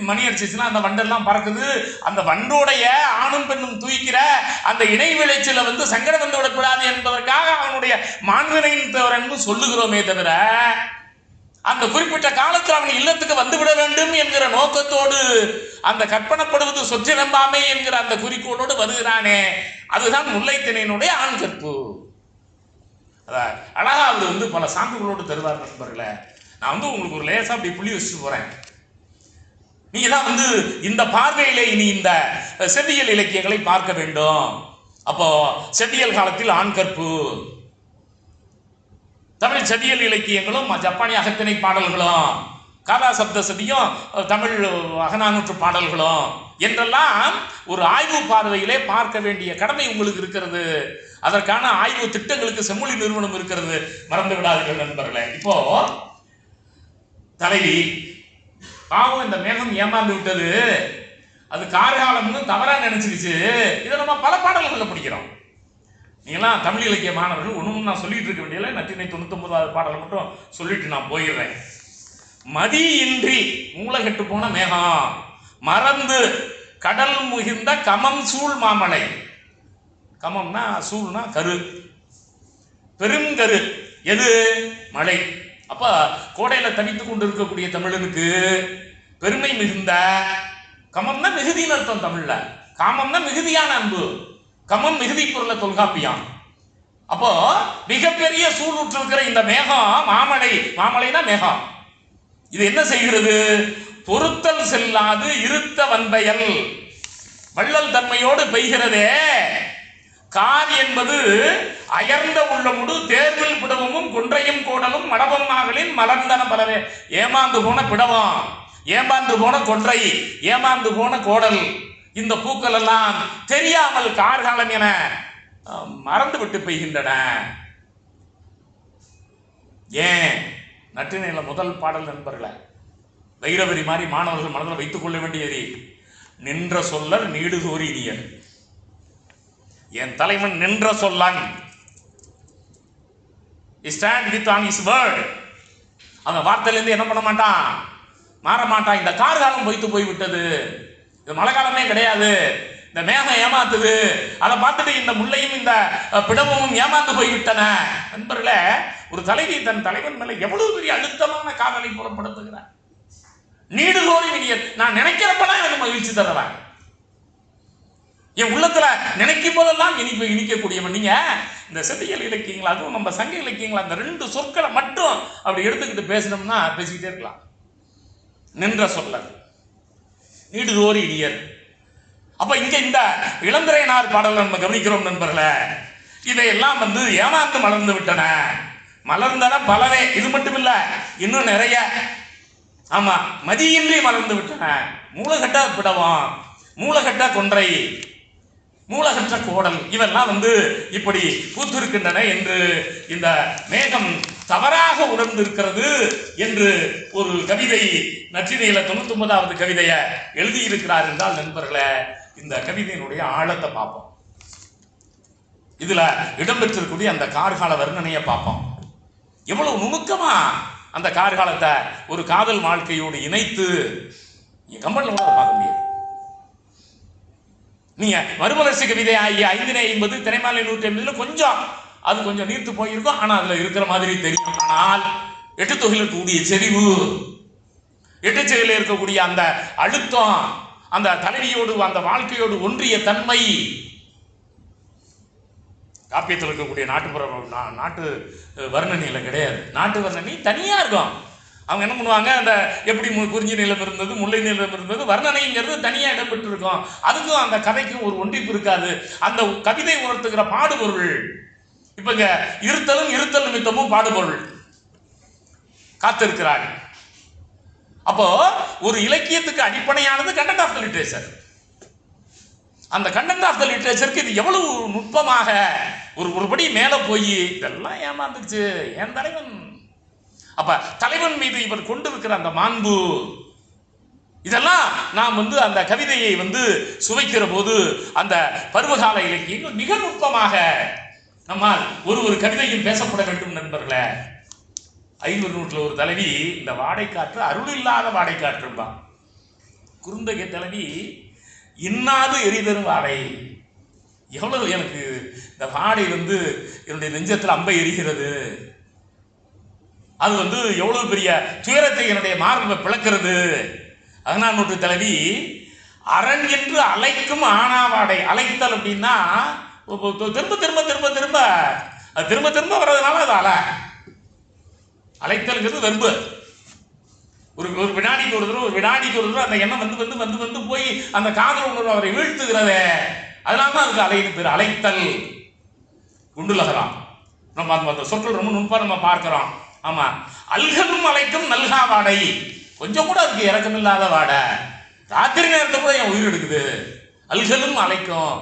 மணி அடிச்சிச்சுன்னா அந்த வண்டெல்லாம் பறக்குது, அந்த வண்டோடைய ஆணும் பெண்ணும் தூய்க்கிற அந்த இணை விளைச்சல வந்து சங்கடம் வந்து விடக்கூடாது என்பதற்காக அவனுடைய மாண்பினையின் தேவரன்னு சொல்லுகிறோமே தவிர, அந்த குறிப்பிட்ட காலத்தில் அவன் இல்லத்துக்கு வந்துவிட வேண்டும் என்கிற நோக்கத்தோடு அந்த கற்பனைப்படுவது சொற்றிலம்பாமை என்கிற அந்த குறிக்கோளோடு வருகிறானே, அதுதான் முல்லைத்திணையினுடைய ஆண் கற்பு. அதான் அழகா அவர் வந்து பல சான்றுகளோடு தருவார் நண்பர்களே. நான் வந்து உங்களுக்கு ஒரு லேசா அப்படி புள்ளி வச்சுட்டு போறேன். நீங்க தான் வந்து இந்த பார்வையிலே இனி இந்த செவ்வியல் இலக்கியங்களை பார்க்க வேண்டும். அப்போ செவ்வியல் காலத்தில் ஆண் கற்பு, தமிழ் செவ்வியல் இலக்கியங்களும் ஜப்பானிய அகத்திணை பாடல்களும், காலா சப்த சதியும் தமிழ் அகநானூற்று பாடல்களும் என்றெல்லாம் ஒரு ஆய்வு பார்வையிலே பார்க்க வேண்டிய கடமை உங்களுக்கு இருக்கிறது. அதற்கான ஆய்வு திட்டங்களுக்கு செம்மொழி நிறுவனம் இருக்கிறது, மறந்து விடாதீர்கள் நண்பர்களே. இப்போ தலைவி பாவம், இந்த மேகம் ஏமாந்து விட்டது, அது கார்காலம்னு தவறா நினைச்சிருச்சு. இதை நம்ம பல பாடல்களில் படிக்கிறோம். நீங்களாம் தமிழ் இலக்கிய மாணவர்கள் ஒன்றும் நான் சொல்லிட்டு இருக்க வேண்டியதில்லை. நற்றினை 99வது பாடலை மட்டும் சொல்லிட்டு நான் போயிடுறேன். மதியின்றி மூளைகட்டு போன மேகம் மறந்து கடல் முகிர்ந்த கமம் சூழ் மாமலை. கமம்னா சூழ்னா கரு, பெருங்கரு எது? மழை. அப்ப கோடையில தனித்துக் கொண்டு இருக்கக்கூடிய தமிழனுக்கு பெருமை மிகுந்த, கமம்னா மிகுதின்னு அர்த்தம் தமிழ்ல, காமம்னா மிகுதியான அன்பு, கமம் மிகுதி பொருள தொல்காப்பியம். அப்போ மிகப்பெரிய சூழூற்று இருக்கிற இந்த மேகம் மாமலை, மாமலைனா மேகம், இது என்ன செய்கிறது? பொறுத்தல் செல்லாது இருத்த வன்பயல் வள்ளல் தன்மையோடு பெய்கிறதே. கார் என்பது அயர்ந்த உள்ளமுடு தேர்வில் பிடவமும் குன்றையும் கோடலும் மடவம் மகளின் மலர்ந்தன பலவே. ஏமாந்து போன பிடவம், ஏமாந்து போன கொன்றை, ஏமாந்து போன கோடல், இந்த பூக்கள் எல்லாம் தெரியாமல் கார்காலம் என மறந்து விட்டு பெய்கின்றன. ஏன்? நற்றினையில முதல் பாடல் நண்பர்களே, வைரவரி மாதிரி மாணவர்கள் மனதில் வைத்துக் கொள்ள வேண்டியது, நின்ற சொல்லர் நீடுதோறி இனியன். என் தலைவன் நின்ற சொல்லன், stand with on his word. அந்த வார்த்தையிலிருந்து என்ன பண்ண மாட்டான், மாற மாட்டான். இந்த கார்காலம் பொய்த்து போய்விட்டது, இது மழை காலமே கிடையாது, இந்த மேகம் ஏமாத்துது, அதை பார்த்துட்டு இந்த முல்லையும் இந்த பிடமும் ஏமாந்து போய்விட்டன. நண்பர்களே, ஒரு தலைவி தன் தலைவன் மேல எவ்வளவு பெரிய அழுத்தமான காதலை புறப்படுத்துகிறார். நீடுதோறி இனியன், நான் நினைக்கிறப்பதான் எனக்கு மகிழ்ச்சி தருவேன், என் உள்ளத்துல நினைக்கும் போதெல்லாம் இனிக்கக்கூடியவன். நீங்க இந்த செவ்வியல் இலக்கியங்கள், அதுவும் நம்ம சங்க இலக்கியங்கள், அந்த ரெண்டு சொற்களை மட்டும் அப்படி எடுத்துக்கிட்டு பேசணும்னா பேசிக்கிட்டே இருக்கலாம். நின்ற சொல்லர் நீடுதோறி இனியர். அப்ப இங்க இந்த இளந்திரையனார் பாடல் நம்ம கவனிக்கிறோம் நண்பர்களே, இதையெல்லாம் வந்து ஏமாந்து மலர்ந்து விட்டன. மலர்ந்தன பலவே, இது மட்டும் இல்ல, இன்னும் நிறைய. ஆமா, மதியின்றி மலர்ந்து விட்டன. மூலகட்ட பிடவம், மூலகட்ட கொன்றை, மூலகற்ற கோடல், இவெல்லாம் வந்து இப்படி பூத்திருக்கின்றன என்று இந்த மேகம் தவறாக உணர்ந்திருக்கிறது என்று ஒரு கவிதை நற்றினையில 99வது கவிதையை எழுதியிருக்கிறார் என்றால் நண்பர்களே, இந்த கவிதையினுடைய ஆழத்தை பார்ப்போம். இதுல இடம்பெற்றிருக்கக்கூடிய அந்த கார்கால வர்ணனையை பார்ப்போம். எவ்வளவு நுணுக்கமா அந்த கார்காலத்தை ஒரு காதல் வாழ்க்கையோடு இணைத்து கம்பன்ல கூட பார்க்க முடியாது. நீங்க மறுமலர்ச்சி கவிதை ஆகிய 550 திரைமாலை 150 கொஞ்சம் அது கொஞ்சம் நீர்த்து போயிருக்கும். ஆனா அதுல இருக்கிற மாதிரி தெரியும். ஆனால் எட்டு தொகையில் இருக்கக்கூடிய செறிவு, எட்டு தொகையில் இருக்கக்கூடிய அந்த அழுத்தம், அந்த தலைவியோடு அந்த வாழ்க்கையோடு ஒன்றிய தன்மை, காப்பியத்தில் இருக்கக்கூடிய நாட்டு வர்ணனையில கிடையாது. நாட்டு வர்ணனை தனியா இருக்கும். அவங்க என்ன பண்ணுவாங்க, அந்த எப்படி குறிஞ்சி நிலம் இருந்தது, முல்லை நிலம் இருந்தது, வர்ணனைங்கிறது தனியா இடம்பெற்று இருக்கும். அதுக்கும் அந்த கதைக்கும் ஒரு ஒன்றிப்பு இருக்காது. அந்த கவிதை உணர்த்துகிற பாடுபொருள், இப்ப இங்க இருத்தல் நிமித்தமும் பாடுபொருள் காத்திருக்கிறாள். அப்போ ஒரு இலக்கியத்துக்கு அடிப்படையானது கண்டென்ட் ஆஃப் த லிட்ரேச்சர். அந்த கண்டென்ட் ஆஃப் த லிட்ரேச்சருக்கு இது எவ்வளவு நுட்பமாக ஒருபடி மேல போய் இதெல்லாம் ஏமாந்துச்சு என் தலைவன். அப்ப தலைவன் மீது இவர் கொண்டிருக்கிற அந்த மாண்பு, இதெல்லாம் நாம் அந்த கவிதையை சுவைக்கிற போது அந்த பருவகால இலக்கியங்கள் மிக நுட்பமாக நம்மால் ஒரு கவிதையும் பேசப்பட வேண்டும் நண்பர்களே. 500 நூற்றில் ஒரு தலைவி இந்த வாடைக்காற்று அருள் இல்லாத வாடைக்காற்றும்பா. குறுந்தகை தலைவி இன்னாது எரிதரும் வாடை. எவ்வளவு எனக்கு இந்த வாடை என்னுடைய நெஞ்சத்தில் அம்பை எரிகிறது. அது எவ்வளவு பெரிய துயரத்தை என்னுடைய மார்பை பிளக்கிறது. 16 நூற்று தலைவி அரண் என்று அலைக்கும் ஆனாவாடை. அலைத்தல் அப்படின்னா திரும்ப திரும்ப திரும்ப திரும்ப அது திரும்ப திரும்ப வர்றதுனால அது அலைத்தல்ங்கிறது வெறுப்பு. ஒரு வினாடிக்கு ஒரு தடவை அந்த எண்ணம் வந்து போய் அந்த காதல் உணர்வு அவரை வீழ்த்துகிறதே, அதனால தான் அதுக்கு அலைன்னு பேர். அலைத்தல் குண்டுலகலாம். நம்ம அந்த சொற்கள் ரொம்ப நுட்பா நம்ம பார்க்கிறோம். ஆமா, அல்கலும் அலைக்கும் நல்கா வாடை. கொஞ்சம் கூட அதுக்கு இறக்கமில்லாத வாடை. ராத்திரி நேரத்தை கூட என் உயிர் எடுக்குது. அல்கலும் அலைக்கும்,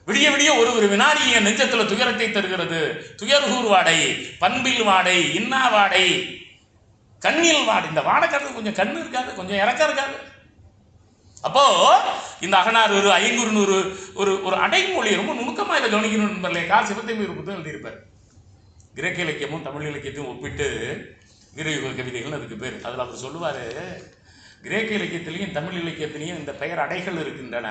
விடிய விடிய ஒரு வினாடி என் நெஞ்சத்துல துயரத்தை தருகிறது. துயர்கூர் வாடை, பண்பில் வாடை, இன்னா வாடை, கண்ணில் வாடை. இந்த வாடை காட்டுறது கொஞ்சம் கண்ணு இருக்காது, கொஞ்சம் இறக்கம் இருக்காது. அப்போ இந்த அகனார் ஒரு ஐங்குறுநூறு ஒரு அடைமொழி ரொம்ப நுணுக்கமா இதை கவனிக்கணும் நண்பர்களே. கா. சிவத்தம்பி ஒரு புத்தகம் எழுதியிருப்பார். கிரேக்க இலக்கியமும் தமிழ் இலக்கியத்தையும் ஒப்பிட்டு வீரயுக கவிதைகள் அதுக்கு பேர். அதில் அவர் சொல்லுவார், கிரேக்க இலக்கியத்திலையும் தமிழ் இலக்கியத்திலையும் இந்த பெயர் அடைகள் இருக்கின்றன.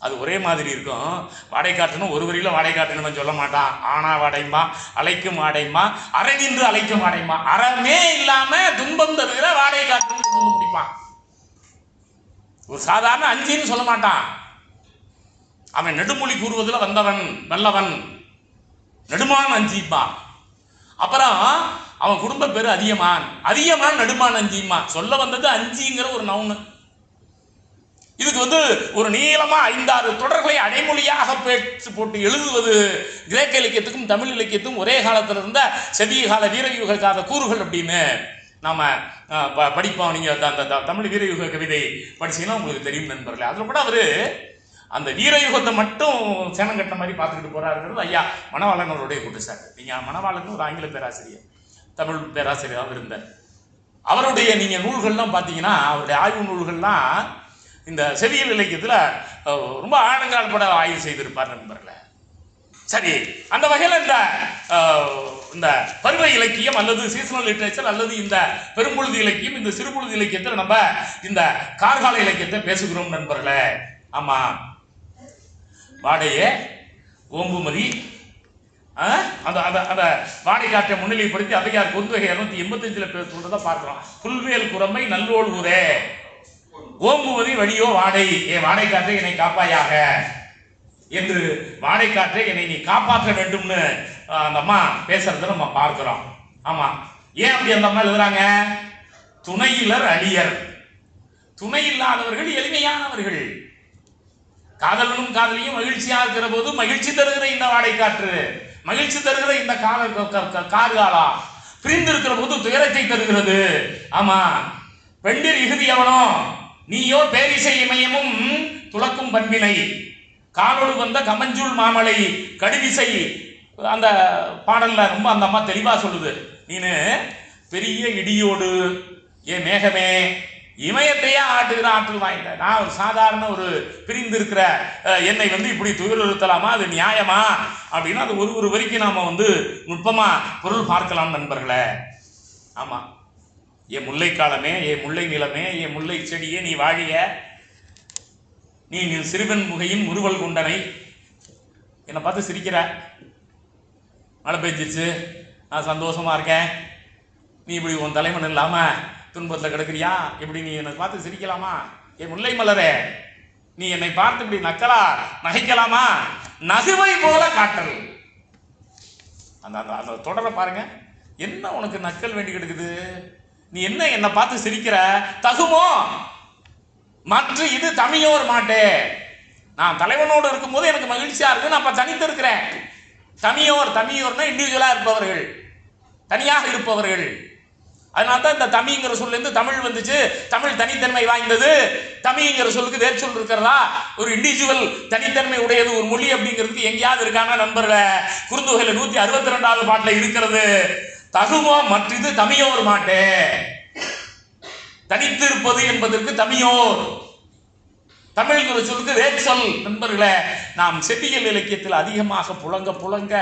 அது ஒரே மாதிரி இருக்கும். வாடை காட்டணும் ஒரு வரியில வாடை காட்டணும்னு சொல்ல மாட்டான். ஆனா வாடைமா, அழைக்கும் வாடைமா, அறநின்று அழைக்கும் வாடைமா. அறமே இல்லாம துன்பம் தருகிற வாடை காட்டணும் முடிப்பான். ஒரு சாதாரண அஞ்சின்னு சொல்ல மாட்டான். அவன் நெடுமொழி கூறுவதில் வந்தவன் நல்லவன், நெடுமான் அஞ்சிப்பா. அப்புறம் அவன் குடும்ப பேரு அதியமான் நெடுமான் அஞ்சிமா. சொல்ல வந்தது அஞ்சிங்கிற ஒரு நவுனு. இதுக்கு ஒரு நீளமா 5-6 தொடர்களை அடைமொழியாக போட்டு எழுதுவது கிரேக்க இலக்கியத்துக்கும் தமிழ் இலக்கியத்துக்கும் ஒரே காலத்தில் இருந்த செவிய கால வீரயுக கால கூறுகள் அப்படின்னு நாம படிப்போம். நீங்க அந்த தமிழ் வீரயுக கவிதை படிச்சீங்கன்னா உங்களுக்கு தெரியும் நண்பர்களே. அதுல கூட அவரு அந்த வீரயுகத்தை மட்டும் சேனம் கட்ட மாதிரி பார்த்துக்கிட்டு போறாருங்கிறது ஐயா மணவாளன் அவருடைய குற்றச்சாட்டு. நீங்க மணவாளன் ஒரு ஆங்கில பேராசிரியர், தமிழ் பேராசிரியராக இருந்தார். அவருடைய நீங்க நூல்கள்லாம் பார்த்தீங்கன்னா, அவருடைய ஆய்வு நூல்கள்லாம் இந்த செவியல் இலக்கியத்தில் ரொம்ப ஆழங்கால் பட ஆய்வு செய்திருப்பார் நண்பர்களே. சரி, அந்த வகையில் இந்த பருவ இலக்கியம் அல்லது சீசனல் லிட்ரேச்சர் அல்லது இந்த பெரும்பொழுது இலக்கியம், இந்த சிறுபொழுது இலக்கியத்தில் நம்ம இந்த கார்கால இலக்கியத்தை பேசுகிறோம் நண்பர்களே. ஆமா, வாடையே ஓம்புமதி, அந்த அந்த வாடை காற்றை முன்னிலைப்படுத்தி அவையார் குறுந்தொகை 285 சொல்றதை பார்க்கிறோம். புல்வேல் குரம்பை நல்லோள் ஊரே, ஓம்புவதி வழியோ வாடை, ஏ வாடை காற்றை என்னை காப்பாயாக என்று வாடை காற்றை என்னை நீ காப்பாற்ற வேண்டும்னு அந்த அம்மா பேசுறத நம்ம பார்க்கிறோம். ஆமா, ஏன் அப்படி அந்த அம்மா எழுதுறாங்க? துணையிலர் அழியர், துணை இல்லாதவர்கள் எளிமையானவர்கள். காதலனும் காதலியும் மகிழ்ச்சியா இருக்கிற போது மகிழ்ச்சி தருகிற இந்த வாடை காற்று, மகிழ்ச்சி தருகிற இந்த கார்காலா பிரிந்து இருக்கிற போது துயரத்தை தருகிறது. ஆமா, பெண்டிர் இறுதி எவனோ நீயோ பேரிசை இமயமும் துளக்கும் பண்பினை, காலோடு வந்த கமஞ்சூல் மாமலை கடுவிசை. அந்த பாடல்ல ரொம்ப அந்த அம்மா தெளிவா சொல்லுது. நீனு பெரிய இடியோடு ஏ மேகமே இமயத்தையே ஆட்டுகிற ஆற்றல் வாய்ந்த நான் ஒரு சாதாரண ஒரு பிரிந்து இருக்கிற என்னை வந்து இப்படி துயருறுத்தலாமா, அது நியாயமா அப்படின்னா அது ஒரு வரைக்கும் நாம வந்து நுட்பமா பொருள் பார்க்கலாம் நண்பர்களே. ஆமா, என் முல்லை காலமே, என் முல்லை நிலமே, என் முல்லை செடியே நீ வாழிய, நீ சிறுவன் முகையின் முறுவல் கொண்டனை. என்னை பார்த்து சிரிக்கிற, மழை பெஞ்சிருச்சு, நான் சந்தோஷமா இருக்கேன், நீ இப்படி உன் தலைவன் இல்லாம துன்பத்தில் கிடக்குறியா, இப்படி நீ என்னை பார்த்து சிரிக்கலாமா? என் முல்லை மலரே, நீ என்னை பார்த்து இப்படி நக்கலா நகைக்கலாமா? நகுவை போல காட்டல். அந்த அந்த தொடரை பாருங்க, என்ன உனக்கு நக்கல் வேண்டி கிடக்குது? நீ என்ன என்னை பார்த்து சிரிக்கிற? தகுமோ மற்ற இது தமியோர் மாட்டே. நான் தலைவனோடு இருக்கும்போது எனக்கு மகிழ்ச்சியா இருக்கு, நான் அப்ப தனித்து இருக்கிறேன். தமியோர்னா இண்டிவிஜுவலா இருப்பவர்கள், தனியாக இருப்பவர்கள். அதனால தான் இந்த தமிங்கிற சொல்லேருந்து தமிழ் வந்துச்சு. தமிழ் தனித்தன்மை வாய்ந்தது. தமிங்கிற சொல்லுக்கு வேறு சொல் இருக்கிறதா? ஒரு இண்டிவிஜுவல் தனித்தன்மை உடையது ஒரு மொழி அப்படிங்கிறதுக்கு எங்கேயாவது இருக்காங்க நண்பர்களே? குறுந்தொகையில 162வது பாட்டில் இருக்கிறது. தகுமோ மற்றது தமியோர் மாட்டே. தனித்து இருப்பது என்பதற்கு தமியோர். தமிழ்ங்கிற சொல்லுக்கு வேறு சொல். நண்பர்களே, நாம் செவ்வியல் இலக்கியத்தில் அதிகமாக புழங்க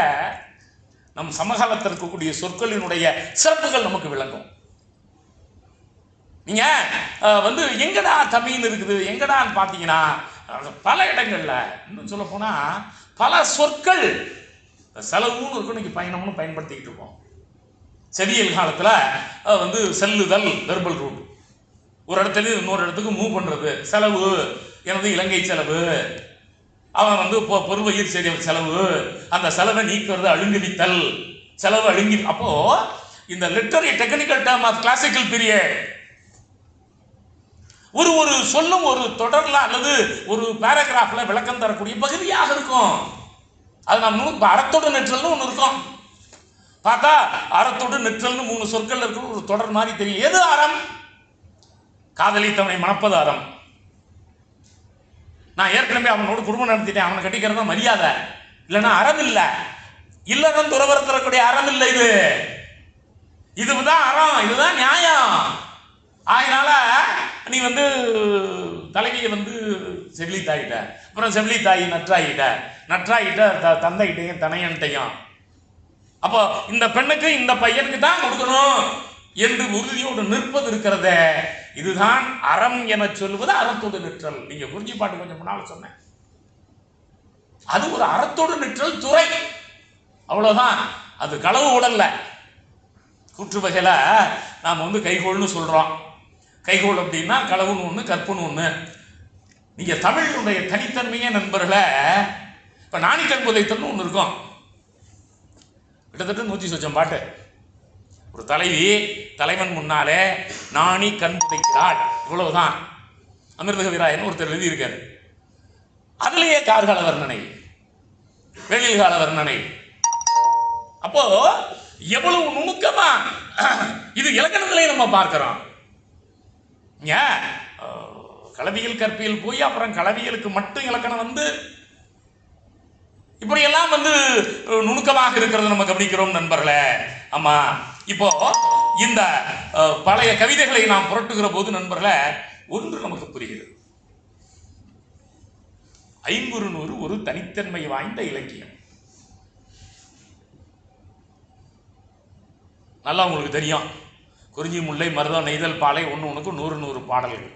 நம் சமகாலத்தில் இருக்கக்கூடிய சொற்களினுடைய சிறப்புகள் நமக்கு விளங்கும். நீங்க வந்து எங்கடா தமிழ் இருக்குது எங்கடான்னு பார்த்தீங்கன்னா பல இடங்கள்ல, இன்னும் சொல்ல போனா பல சொற்கள் செலவுன்னு இருக்கும், இன்னைக்கு பயணம்னு பயன்படுத்திக்கிட்டு இருக்கோம். செவியல் காலத்துல வந்து செல்லுதல் வெர்பல் ரூட், ஒரு இடத்துல இன்னொரு இடத்துக்கு மூவ் பண்றது. செலவு எனது இலங்கை செலவு, அவன் வந்து பொருள்வயிர் செலவு, அந்த செலவை நீக்கிறது அழுங்குவித்தல், செலவு அழுங்கி. அப்போ இந்த literary technical term of classical period ஒரு சொல்லும் ஒரு தொடர்ல அல்லது ஒரு பேராகிராஃப்ல விளக்கம் தரக்கூடிய பகுதியாக இருக்கும். அது நம்ம அறத்தோடு நெற்றல்னு ஒன்று இருக்கும். பார்த்தா அறத்தோடு நெற்றல்னு 3 சொற்கள் இருக்கிற ஒரு தொடர் மாதிரி தெரியும். எது அறம்? காதலித்தவனை மணப்பது அறம். நான் ஏற்கனவே அவனோட குடும்பம் நடத்திட்டேன், அவனை கட்டிக்கிறதா மரியாதை, இல்லைன்னா அறம் இல்லை. இல்லறம் துறவரம் தரக்கூடிய அறம் இல்லை. இதுதான் அறம், இதுதான் நியாயம். அதனால நீ வந்து தலைவியை வந்து செவிலி தாயிட்ட, அப்புறம் செவிலி தாயி நற்றாயிட்ட தந்தைகிட்டையும் தனையன்ட்டையும். அப்போ இந்த பெண்ணுக்கு இந்த பையனுக்கு தான் கொடுக்கணும் என்று உறுதியோடு நிற்பது இருக்கிறத, இதுதான் அறம் என சொல்வது அறத்தோடு நிற்றல். நீங்க குறிஞ்சி பாட்டு கொஞ்சம் முன்னால சொன்னேன், அது ஒரு அறத்தோடு நிற்றல் துறை, அவ்வளவுதான். அது களவு உடல்ல. கூற்று வகையில நாம வந்து கைகோள்னு சொல்றோம். கைகோள் அப்படின்னா களவுன்னு ஒண்ணு, கற்புன்னு ஒண்ணு. நீங்க தமிழுடைய தனித்தன்மையே நண்பர்கள, இப்ப நாணி கண் புதைத்தல்னு ஒண்ணு இருக்கும், கிட்டத்தட்ட 100 சொச்சம் பாட்டு. ஒரு தலைவி தலைவன் முன்னாலே நாணி கண் புதைக்கிறாள், இவ்வளவுதான். அமிர்த கவிராயன் ஒருத்தர் எழுதியிருக்காரு. அதுலயே கார்கால வர்ணனை, வெளியில் கால வர்ணனை. அப்போ எவ்வளவு நுணுக்கமா இது இலக்கணத்திலே நம்ம பார்க்கிறோம். களவியல் கற்பியல் போய் அப்புறம் களவியலுக்கு மட்டும் இலக்கணம் வந்து இப்படியெல்லாம் வந்து நுணுக்கமாக இருக்கிறது நம்ம கவனிக்கிறோம் நண்பர்களே. ஆமா, இப்போ இந்த பழைய கவிதைகளை நாம் புரட்டுகிற போது நண்பர்களே ஒன்று நமக்கு புரிகிறது. 500 ஒரு தனித்தன்மை வாய்ந்த இலக்கியம். நல்லா உங்களுக்கு தெரியும், குறிஞ்சி முல்லை மருதம் நெய்தல் பாலை ஒன்றுக்கு 100 பாடல்கள்.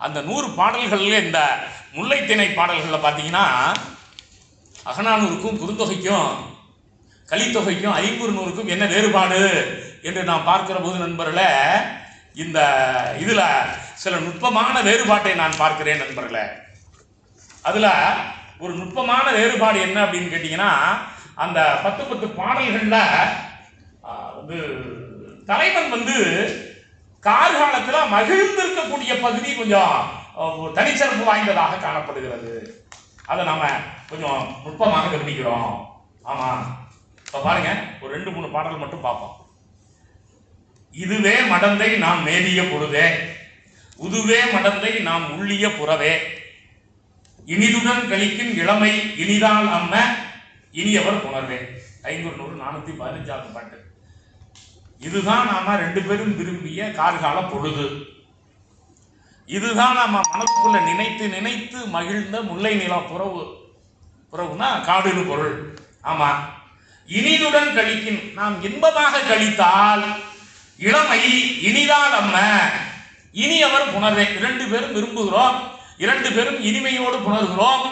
அந்த 100 பாடல்கள்ல இந்த முல்லை திணை பாடல்களில் பார்த்தீங்கன்னா அகநானூறுக்கும் குறுந்தொகைக்கும் கலித்தொகைக்கும் 500க்கும் என்ன வேறுபாடு என்று நாம் பார்க்கிற போது நண்பர்களே, இந்த இதுல சில நுட்பமான வேறுபாட்டை நான் பார்க்கிறேன் நண்பர்களே. அதுல ஒரு நுட்பமான வேறுபாடு என்ன அப்படின்னு கேட்டீங்கன்னா, அந்த 10 பாடல்கள்ல வந்து தலைவன் வந்து கார்காலத்துல மகிழ்ந்திருக்கக்கூடிய பகுதி கொஞ்சம் தனிச்சிறப்பு வாய்ந்ததாக காணப்படுகிறது. அதை நாம கொஞ்சம் நுட்பமாக கவனிக்கிறோம். ஆமா, இப்ப பாருங்க, ஒரு 2-3 பாடல் மட்டும் பார்ப்போம். இதுவே மடந்தை நாம் மேதிய பொழுதே, உதுவே மடந்தை நாம் உள்ளிய புறவே, இனிதுடன் கழிக்கும் இளமை இனிதால் அம்ம இனியவர் புணர்வே. 500 415 பாட்டு. இதுதான் நாம ரெண்டு பேரும் விரும்பிய கார்கால பொழுது. இதுதான் நாம மனதுக்குள்ள நினைத்து நினைத்து மகிழ்ந்த முல்லை நிலா புறவு. புறவுனா காடுன்னு பொருள். ஆமா, இனிதுடன் கழிக்கின், நாம் இன்பமாக கழித்தால் இளமை இனிதால் அம்ம இனியவர் புணர்வே. இரண்டு பேரும் விரும்புகிறோம், இரண்டு பேரும் இனிமையோடு புணர்கிறோம்.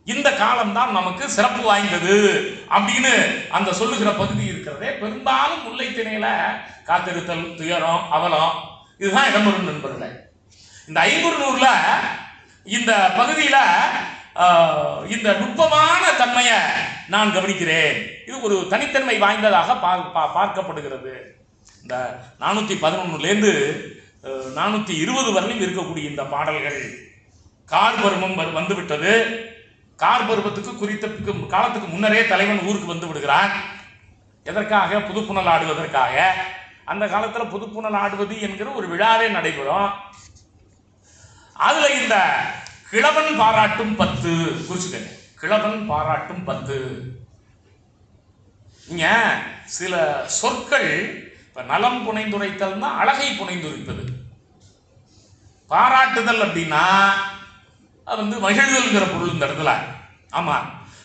இந்த காலம்தான் நமக்கு சிறப்பு வாய்ந்தது அப்படின்னு அந்த சொல்லுகிற பகுதி இருக்கிறதே. பெரும்பாலும் முல்லை திணையில காத்திருத்தல், துயரம், அவலம் இதுதான் இடம்பெறும் நண்பர்களே. இந்த ஐங்குறுநூறுல இந்த பகுதியில இந்த நுட்பமான தன்மையை நான் கவனிக்கிறேன். இது ஒரு தனித்தன்மை வாய்ந்ததாக பார்க்கப்படுகிறது. இந்த 411லேருந்து 420 வரையிலும் இருக்கக்கூடிய இந்த பாடல்கள் கார்பருவம் வந்துவிட்டது. கார்பருவத்துக்கு குறித்த காலத்துக்கு முன்னரே தலைவன் ஊருக்கு வந்து விடுகிறான். எதற்காக? புதுப்புணல் ஆடுவதற்காக. அந்த காலத்தில் புதுப்புணல் ஆடுவது என்கிற ஒரு விழாவே நடைபெறும். அதுல இந்த கிழவன் பாராட்டும் 10 குறிச்சுக்கங்க. கிழவன் பாராட்டும் 10. இங்க சில சொற்கள் இப்ப நலம் புனைந்துரைத்தல்னா அழகை புனைந்துரைப்பது. பாராட்டுதல் அப்படின்னா அது வந்து மகிழ்தல்ங்கிற பொருள் இந்த இடத்துல. ஆமா,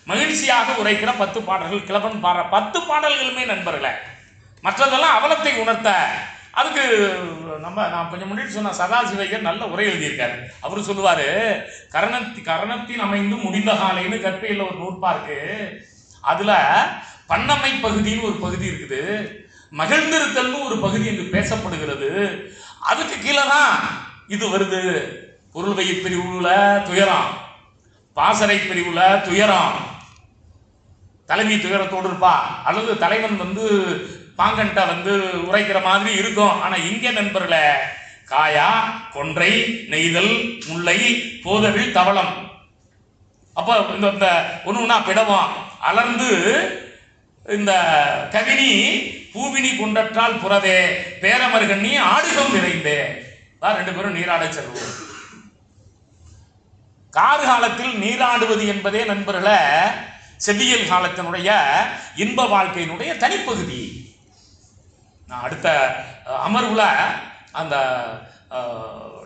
மகிழ்ச்சியாக உரைக்கிற 10 பாடல்கள் கிழவன் 10 பாடல்களுமே நண்பர்களே. மற்றதெல்லாம் அவலத்தை உணர்த்த. அதுக்கு நான் கொஞ்சம் முன்னாடி சொன்ன சதாசிவையர் நல்ல உரை எழுதியிருக்காரு. அவர் சொல்லுவாரு, கரணத்தில் அமைந்து முடிந்த காலைன்னு கற்கையில் ஒரு நூற்பா இருக்கு. அதுல பண்ணமை பகுதின்னு ஒரு பகுதி இருக்குது, மகிழ்ந்திருத்தல்னு ஒரு பகுதி என்று பேசப்படுகிறது. அதுக்கு கீழே தான் இது வருது. பொருள்வை பிரிவுல துயரம், பாசறை பிரிவுல துயரம், தலைவி துயரத்தோடு இருப்பா, அல்லது தலைவன் வந்து பாங்கன்ட்ட வந்து உரைக்கிற மாதிரி இருக்கும். ஆனா இங்க நண்பர்கள காயா, கொன்றை, நெய்தல், முல்லை, போதவில், தவளம். அப்ப இந்த ஒண்ணுனா பிடவம் அலர்ந்து இந்த கவினி பூவினி குண்டற்றால் புறவே பேரமர்கண்ணி ஆடுகம் நிறைந்தே. ரெண்டு பேரும் நீராட செல்வோம். கார்காலத்தில் நீராடுவது என்பதே நண்பர்களே செவ்வியல் காலத்தினுடைய இன்ப வாழ்க்கையினுடைய தனிப்பகுதி. நான் அடுத்த அமர்வுல அந்த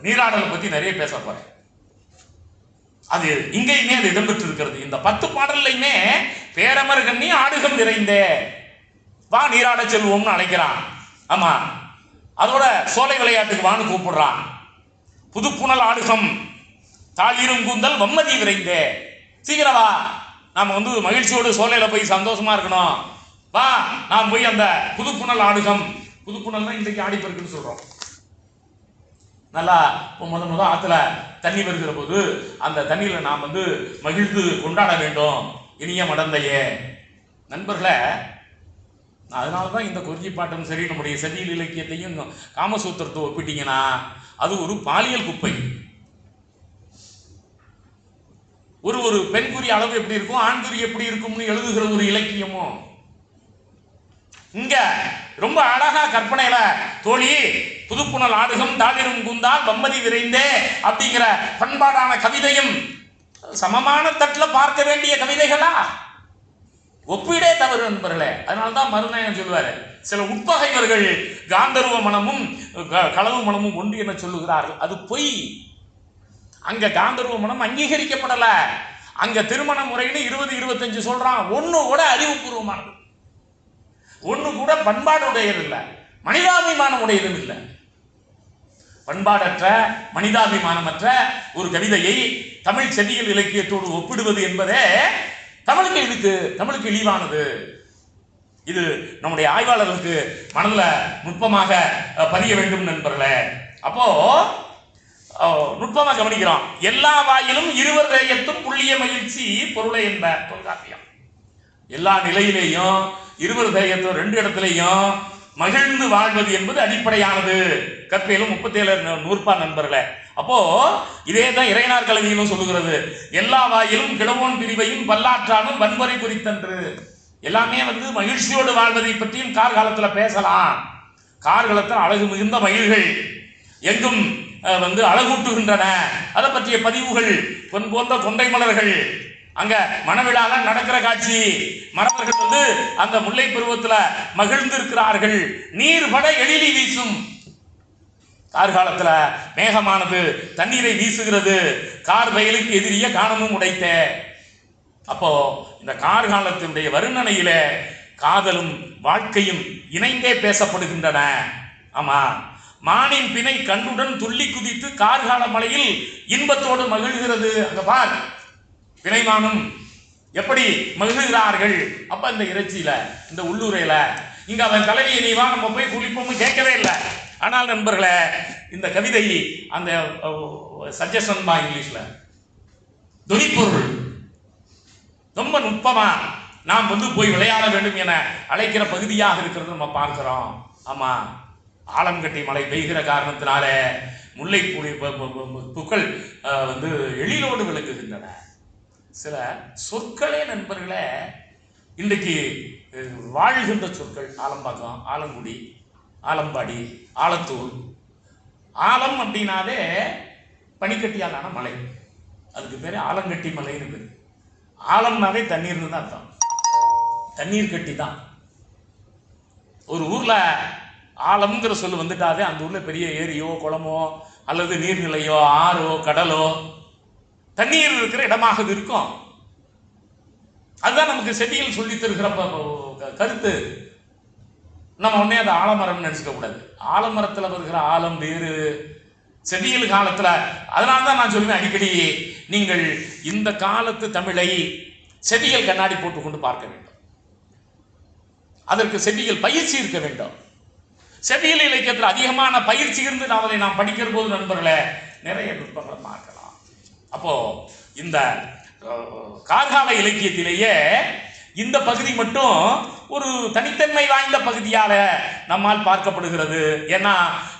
நீராடலை பத்தி நிறைய பேச போறேன். அது இங்கேயுமே அது இடம்பெற்று இருக்கிறது. இந்த 10 பாடல்லையுமே பேரமர் கண்ணி ஆடுகம் நிறைந்தே வா நீராட செல்வோம்னு அழைக்கிறான். ஆமா, அதோட சோலை விளையாட்டுக்கு வான்னு கூப்பிடுறான். புதுப்புணல் ஆடுகம் தாளிரும் கூந்தல் வம்மதி விரைந்தே, சீக்கிரம் வா, நாம வந்து மகிழ்ச்சியோடு சோலையில போய் சந்தோஷமா இருக்கணும், வா நாம் போய் அந்த புதுப்புணல் ஆடுகம், புதுப்புணல் தான் இன்றைக்கு ஆடிப்பெருக்குன்னு சொல்றோம். நல்லா முத ஆத்துல தண்ணி வருகிற போது அந்த தண்ணியில நாம் வந்து மகிழ்ந்து கொண்டாட வேண்டும் இனிய மடந்தையே. நண்பர்களே, அதனாலதான் இந்த குறிஞ்சி பாட்டும் சரி நம்முடைய செவ்வியல் இலக்கியத்தையும் காமசூத்திரத்தை ஒப்பிட்டீங்கன்னா அது ஒரு பாலியல் குப்பை. ஒரு பெண்குறி அளவு எப்படி இருக்கும், ஆண்குறி எப்படி இருக்கும்னு எழுதுகிற ஒரு இலக்கியமும் இங்க ரொம்ப அழகா கற்பனையில தோழி புதுப்புணல் ஆடுகம் தாளிரும் கூந்தால் வம்மதி விரைந்தே அப்படிங்கிற பண்பாடான கவிதையும் சமமான தட்டில் பார்க்க வேண்டிய கவிதைகளா? ஒப்பீடே தவறு நண்பர்களே. அதனால்தான் மருநாயகன் சொல்லுவாரு, சில உட்பகைவர்கள் காந்தர்வ மனமும் களவு மனமும் ஒன்று என சொல்லுகிறார்கள். அது பொய். அங்க காந்தர்வ மனம் அங்கீகரிக்கப்படல. அங்க திருமண முறைன்னு 20-25 சொல்றான். ஒண்ணு கூட அறிவுபூர்வமானது, ஒண்ணு கூட பண்பாடு உடையது இல்லை, மனிதாபிமானம் உடையதும் இல்லை. பண்பாடற்ற மனிதாபிமானமற்ற ஒரு கவிதையை தமிழ் செவ்வியல் இலக்கியத்தோடு ஒப்பிடுவது என்பதே தமிழுக்கு இழிவானது. இது நம்முடைய ஆய்வாளர்களுக்கு மனதில் நுட்பமாக பதிய வேண்டும் நண்பர்களே. அப்போ நுட்பமாக கவனிக்கிறோம். எல்லா வாயிலும் இருவர் தேயத்தும் புள்ளிய மகிழ்ச்சி பொருளை என்ப தொல்காப்பியம். எல்லா நிலையிலேயும் இருவர் தேயத்தும் 2 இடத்திலையும் மகிழ்ந்து வாழ்வது என்பது அடிப்படையானது. கற்கையிலும் 37 நூற்பா நண்பர்களே. அப்போ இதே தான் இறையனார் கல்வியிலும் சொல்லுகிறது. எல்லா வாயிலும் கிழவோன் பிரிவையும் பல்லாற்றானும் வன்முறை குறித்தன்று. எல்லாமே வந்து மகிழ்ச்சியோடு வாழ்வதை பற்றியும் கார்காலத்தில் பேசலாம். கார்காலத்தில் அழகு மிகுந்த மகிழ்கள் எங்கும் வந்து அழகூட்டுகின்றன. அதை பற்றிய பதிவுகள் பொன் போன்ற கொண்டை மலர்கள் அங்க மணவிழால நடக்கிற காட்சி. மறவர்கள் வந்து அந்த முல்லை பருவத்துல மகிழ்ந்து இருக்கிறார்கள். நீர் பட எழிலி வீசும். கார்காலத்துல மேகமானது தண்ணீரை வீசுகிறது. கார் வயலுக்கு எதிரிய காணமும் உடைத்த. அப்போ இந்த கார்காலத்தினுடைய வர்ணனையில காதலும் வாழ்க்கையும் இணைந்தே பேசப்படுகின்றன. ஆமா, மானின் பிணை கண்டுடன் துள்ளி குதித்து கார்கால மலையில் இன்பத்தோடு மகிழ்கிறது. அங்க பார், பிணைமானும் எப்படி மகிழ்கிறார்கள். அப்ப இந்த இறைச்சியில, இந்த உள்ளூரையில, இங்க அவன் தலைவியை நீ வா நம்ம போய் குளிப்போம் கேட்கவே இல்லை. ஆனால் நண்பர்களே, இந்த கவிதை அந்த சஜஷன் தான் இங்கிலீஷ்ல துணிப்பொருள் ரொம்ப நுட்பமா நாம் வந்து போய் விளையாட வேண்டும் என அழைக்கிற பகுதியாக இருக்கிறது நம்ம பார்க்கிறோம். ஆமா, ஆலங்கட்டி மழை பெய்கிற காரணத்தினால முல்லை பூக்கள் வந்து எழிலோடு விளங்குகின்றன. சில சொற்களே நண்பர்களே இன்றைக்கு வாழ்கின்ற சொற்கள். ஆலம்பாக்கம், ஆலங்குடி, ஆலம்பாடி, ஆலத்தூர். ஆலம் அப்படின்னாலே பனிக்கட்டியாலான மலை, அதுக்கு பேர் ஆலங்கட்டி மலைன்னு பேர். ஆலம்னாவே தண்ணீர்னு தான் அர்த்தம், தண்ணீர் கட்டி தான். ஒரு ஊர்ல ஆலம்ங்கிற சொல்லு வந்துட்டாவே அந்த ஊர்ல பெரிய ஏரியோ குளமோ அல்லது நீர்நிலையோ ஆறோ கடலோ தண்ணீர் இருக்கிற இடமாக இருக்கும். அதுதான் நமக்கு செடியில் சொல்லி தருகிற கருத்து. நம்ம உடனே அதை ஆலமரம் நினைச்சுக்க கூடாது. ஆலமரத்தில் வருகிற ஆலம் வேறு, செடியில் காலத்துல. அதனால்தான் நான் சொல்லுவேன் அடிக்கடி, நீங்கள் இந்த காலத்து தமிழை செடிகள் கண்ணாடி போட்டுக்கொண்டு பார்க்க வேண்டும். அதற்கு செடிகள் பயிற்சி இருக்க வேண்டும். செடியில் இலக்கியத்தில் அதிகமான பயிற்சி இருந்து நாம் அதை நாம் படிக்கிற போது நண்பர்களே நிறைய நுட்பங்களை பார்க்கலாம். அப்போ இந்த கார்கால இலக்கியத்திலேயே இந்த பகுதி மட்டும் ஒரு தனித்தன்மை வாய்ந்த பகுதியாக நம்மால் பார்க்கப்படுகிறது. ஏன்னா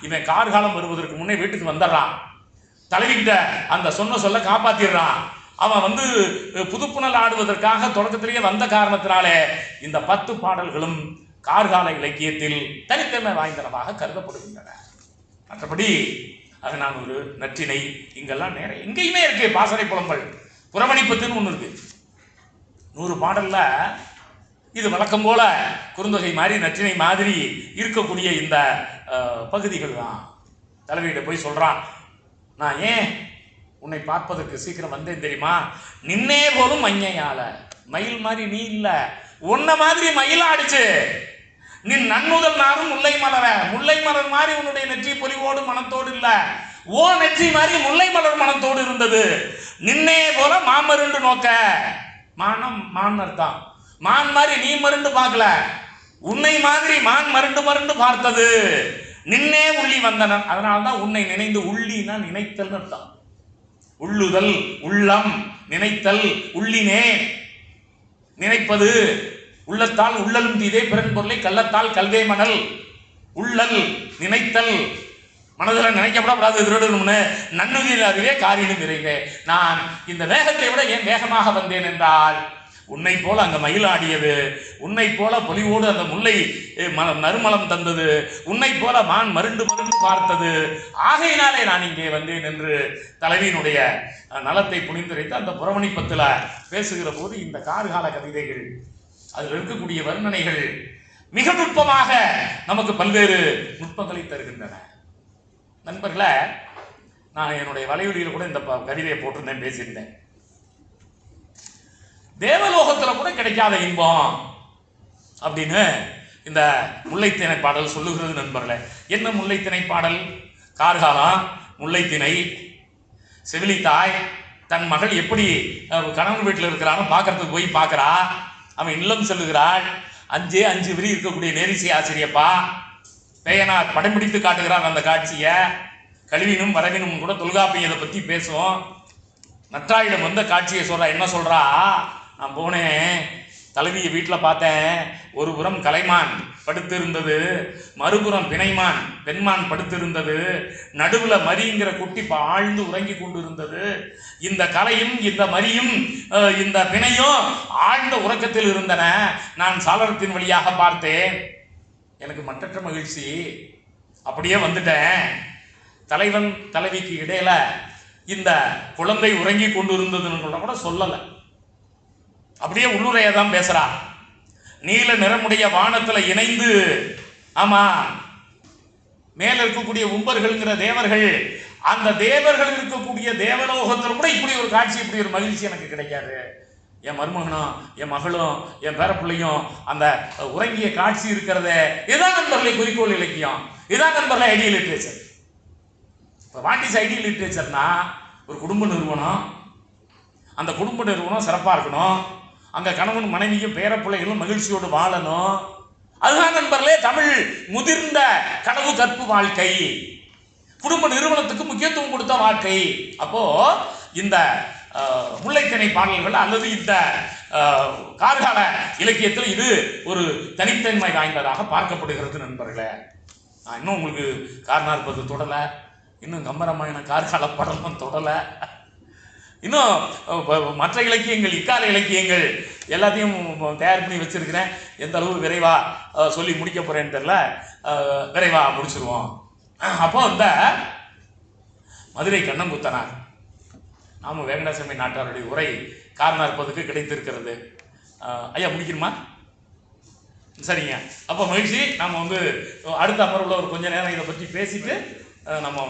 இவன் கார்காலம் வருவதற்கு முன்னே வீட்டுக்கு வந்துடுறான், தலைவிக்கிட்ட அந்த சொல்ல காப்பாத்திடுறான். அவன் வந்து புதுப்புணல் ஆடுவதற்காக தொடக்கத்திலேயே வந்த காரணத்தினாலே இந்த 10 பாடல்களும் கார்கால இலக்கியத்தில் தனித்தன்மை வாய்ந்தனவாக கருதப்படுகின்றன. மற்றபடி அது நான் ஒரு நற்றினை இங்கெல்லாம் நிறைய எங்கேயுமே இருக்கு. பாசறை புலம்பல், புறவணிப்பத்துன்னு ஒன்று இருக்கு. 100 பாடல்ல இது வழக்கம் போல குறுந்தொகை மாதிரி நற்றினை மாதிரி இருக்கக்கூடிய இந்த பகுதிகள் தான். தலைவியிட்ட போய் சொல்றான், நான் ஏன் உன்னை பார்ப்பதற்கு சீக்கிரம் வந்தேன் தெரியுமா? நின்னே போலும் மஞ்சையால, மயில் மாதிரி நீ இல்ல, உன்ன மாதிரி மயில் ஆடிச்சு. நீ நன்முதல் நாரும் முல்லை மலர, முல்லை மலர் மாதிரி உன்னுடைய நெற்றி பொலிவோடு மனத்தோடு இல்ல, ஓ நெற்றி மாதிரி முல்லை மலர் மனத்தோடு இருந்தது. நின்னே போல மாமருண்டு நோக்க, மானம் மான் அர்த்தம், மான் மாதிரி நீ மருண்டு பார்க்கல, உன்னை மாதிரி மான் மருண்டு மருண்டு பார்த்தது. நின்னே உள்ளி வந்தனன், அதனால்தான் உன்னை நினைந்து, உள்ளினா நினைத்தல் அர்த்தம். உள்ளுதல், உள்ளம், நினைத்தல், உள்ளினே நினைப்பது. உள்ளத்தால் உள்ளலும் தீதே பிறன் பொருளை கள்ளத்தால் கல்வே மணல். உள்ளல் நினைத்தல், மனதில் நினைக்கப்படாது திருடணும்னு. நன்னுயிர் அறிவே காரியம் இறைவே. நான் இந்த வேகத்தை விட ஏன் வேகமாக வந்தேன் என்றால், உன்னை போல அங்க மயிலாடியது, உன்னை போல பொலிவோடு அந்த முல்லை நறுமலம் தந்தது, உன்னை போல மான் மருண்டு மருண்டு பார்த்தது. ஆகையினாலே நான் இங்கே வந்தேன் என்று தலைவியினுடைய நலத்தை புனிந்துரைத்து அந்த புறவணிப்பத்துல பேசுகிற போது இந்த கார்கால கவிதைகள், அதில் இருக்கக்கூடிய வர்ணனைகள் மிக நுட்பமாக நமக்கு பல்வேறு நுட்பங்களை தருகின்றன. நண்பர்களே, நான் என்னுடைய வலையொலியில் கூட இந்த கவிதையை போட்டிருந்தேன், பேசியிருந்தேன். தேவலோகத்தில் கூட கிடைக்காத இன்பம் அப்படின்னு இந்த முல்லைத்திணை பாடல் சொல்லுகிறது நண்பர்களே. என்ன முல்லைத்திணை பாடல்? கார்காலம், முல்லைத்திணை, செவிலித்தாய் தன் மகள் எப்படி கணவன் வீட்டில் இருக்கிறான்னு பார்க்கறதுக்கு போய் பார்க்கிறா. அவன் இல்லம் செல்லுகிறாள். 5 விரி இருக்கக்கூடிய நேரிசை ஆசிரியப்பா பேயனார் படம் பிடித்து காட்டுகிறான் அந்த காட்சியை. கழிவினும் வரவினும் கூட தொல்காப்பியம் இதை பற்றி பேசுவோம். நற்றாயிடம் வந்த காட்சியை சொல்றா. என்ன சொல்றா? நான் போனேன், தலைவியை வீட்டில் பார்த்தேன். ஒரு புறம் கலைமான் படுத்திருந்தது, மறுபுறம் பிணைமான் பெண்மான் படுத்திருந்தது, நடுவுல மரிங்கிற குட்டி ஆழ்ந்து உறங்கி கொண்டு இருந்தது. இந்த கலையும் இந்த மரியும் இந்த பிணையும் ஆழ்ந்த உறக்கத்தில் இருந்தன. நான் சாளரத்தின் வழியாக பார்த்தேன். எனக்கு மற்றற்ற மகிழ்ச்சி. அப்படியே வந்துட்டேன். தலைவன் தலைவிக்கு இடையில இந்த குழந்தை உறங்கி கொண்டு இருந்ததுன்னு கூட சொல்லலை. அப்படியே உள்ளுரையா தான் பேசுறா. நீல நிறமுடைய வானத்துல இணைந்து, ஆமா, மேல இருக்கக்கூடிய உம்பர்கள்ங்கிற தேவர்கள், அந்த தேவர்கள் இருக்கக்கூடிய தேவலோகத்தில் கூட இப்படி ஒரு காட்சி, இப்படி ஒரு மகிழ்ச்சி எனக்கு கிடைக்காது. என் மருமகனும் என் மகளும் என் பேரப்பிள்ளையும் அந்த உறங்கிய காட்சி இருக்கிறத, இதான் நண்பர்களை குறிக்கோள் இலக்கியம், இதான் நண்பர்களை ஐடியல் லிட்ரேச்சர். இப்போ வாட் இஸ் ஐடியல் லிட்ரேச்சர்னா, ஒரு குடும்ப நிறுவனம், அந்த குடும்ப நிறுவனம் சிறப்பாக இருக்கணும், அங்கே கணவன் மனைவியும் பேரப்பிள்ளைகளும் மகிழ்ச்சியோடு வாழணும். அதுதான் நண்பர்களே தமிழ் முதிர்ந்த கனவு கற்பு வாழ்க்கை, குடும்ப நிறுவனத்துக்கு முக்கியத்துவம் கொடுத்த வாழ்க்கை. அப்போ இந்த முல்லைத்திணை பாடல்கள் அல்லது இந்த கார்கால இலக்கியத்தில் இது ஒரு தனித்தன்மை வாய்ந்ததாக பார்க்கப்படுகிறது நண்பர்களே. நான் இன்னும் உங்களுக்கு கார்நாற்பது தொடலை, இன்னும் கம்பராமாயண கார்கால படமும் தொடலை, இன்னும் மற்ற இலக்கியங்கள், இக்கால இலக்கியங்கள் எல்லாத்தையும் தயார் பண்ணி வச்சிருக்கிறேன். எந்த அளவு விரைவாக சொல்லி முடிக்க போறேன்னு தெரியல, விரைவாக முடிச்சிருவோம். அப்போ இந்த மதுரை கண்ணங்குத்தனார் நாம வேங்கடசாமி நாட்டாருடைய உரை கார்நாற்பதுக்கு கிடைத்திருக்கிறது. ஐயா முடிக்கணுமா? சரிங்க. அப்போ மகிழ்ச்சி. நம்ம அடுத்த அமர்வுல ஒரு கொஞ்ச நேரம் இதை பற்றி பேசிட்டு நம்ம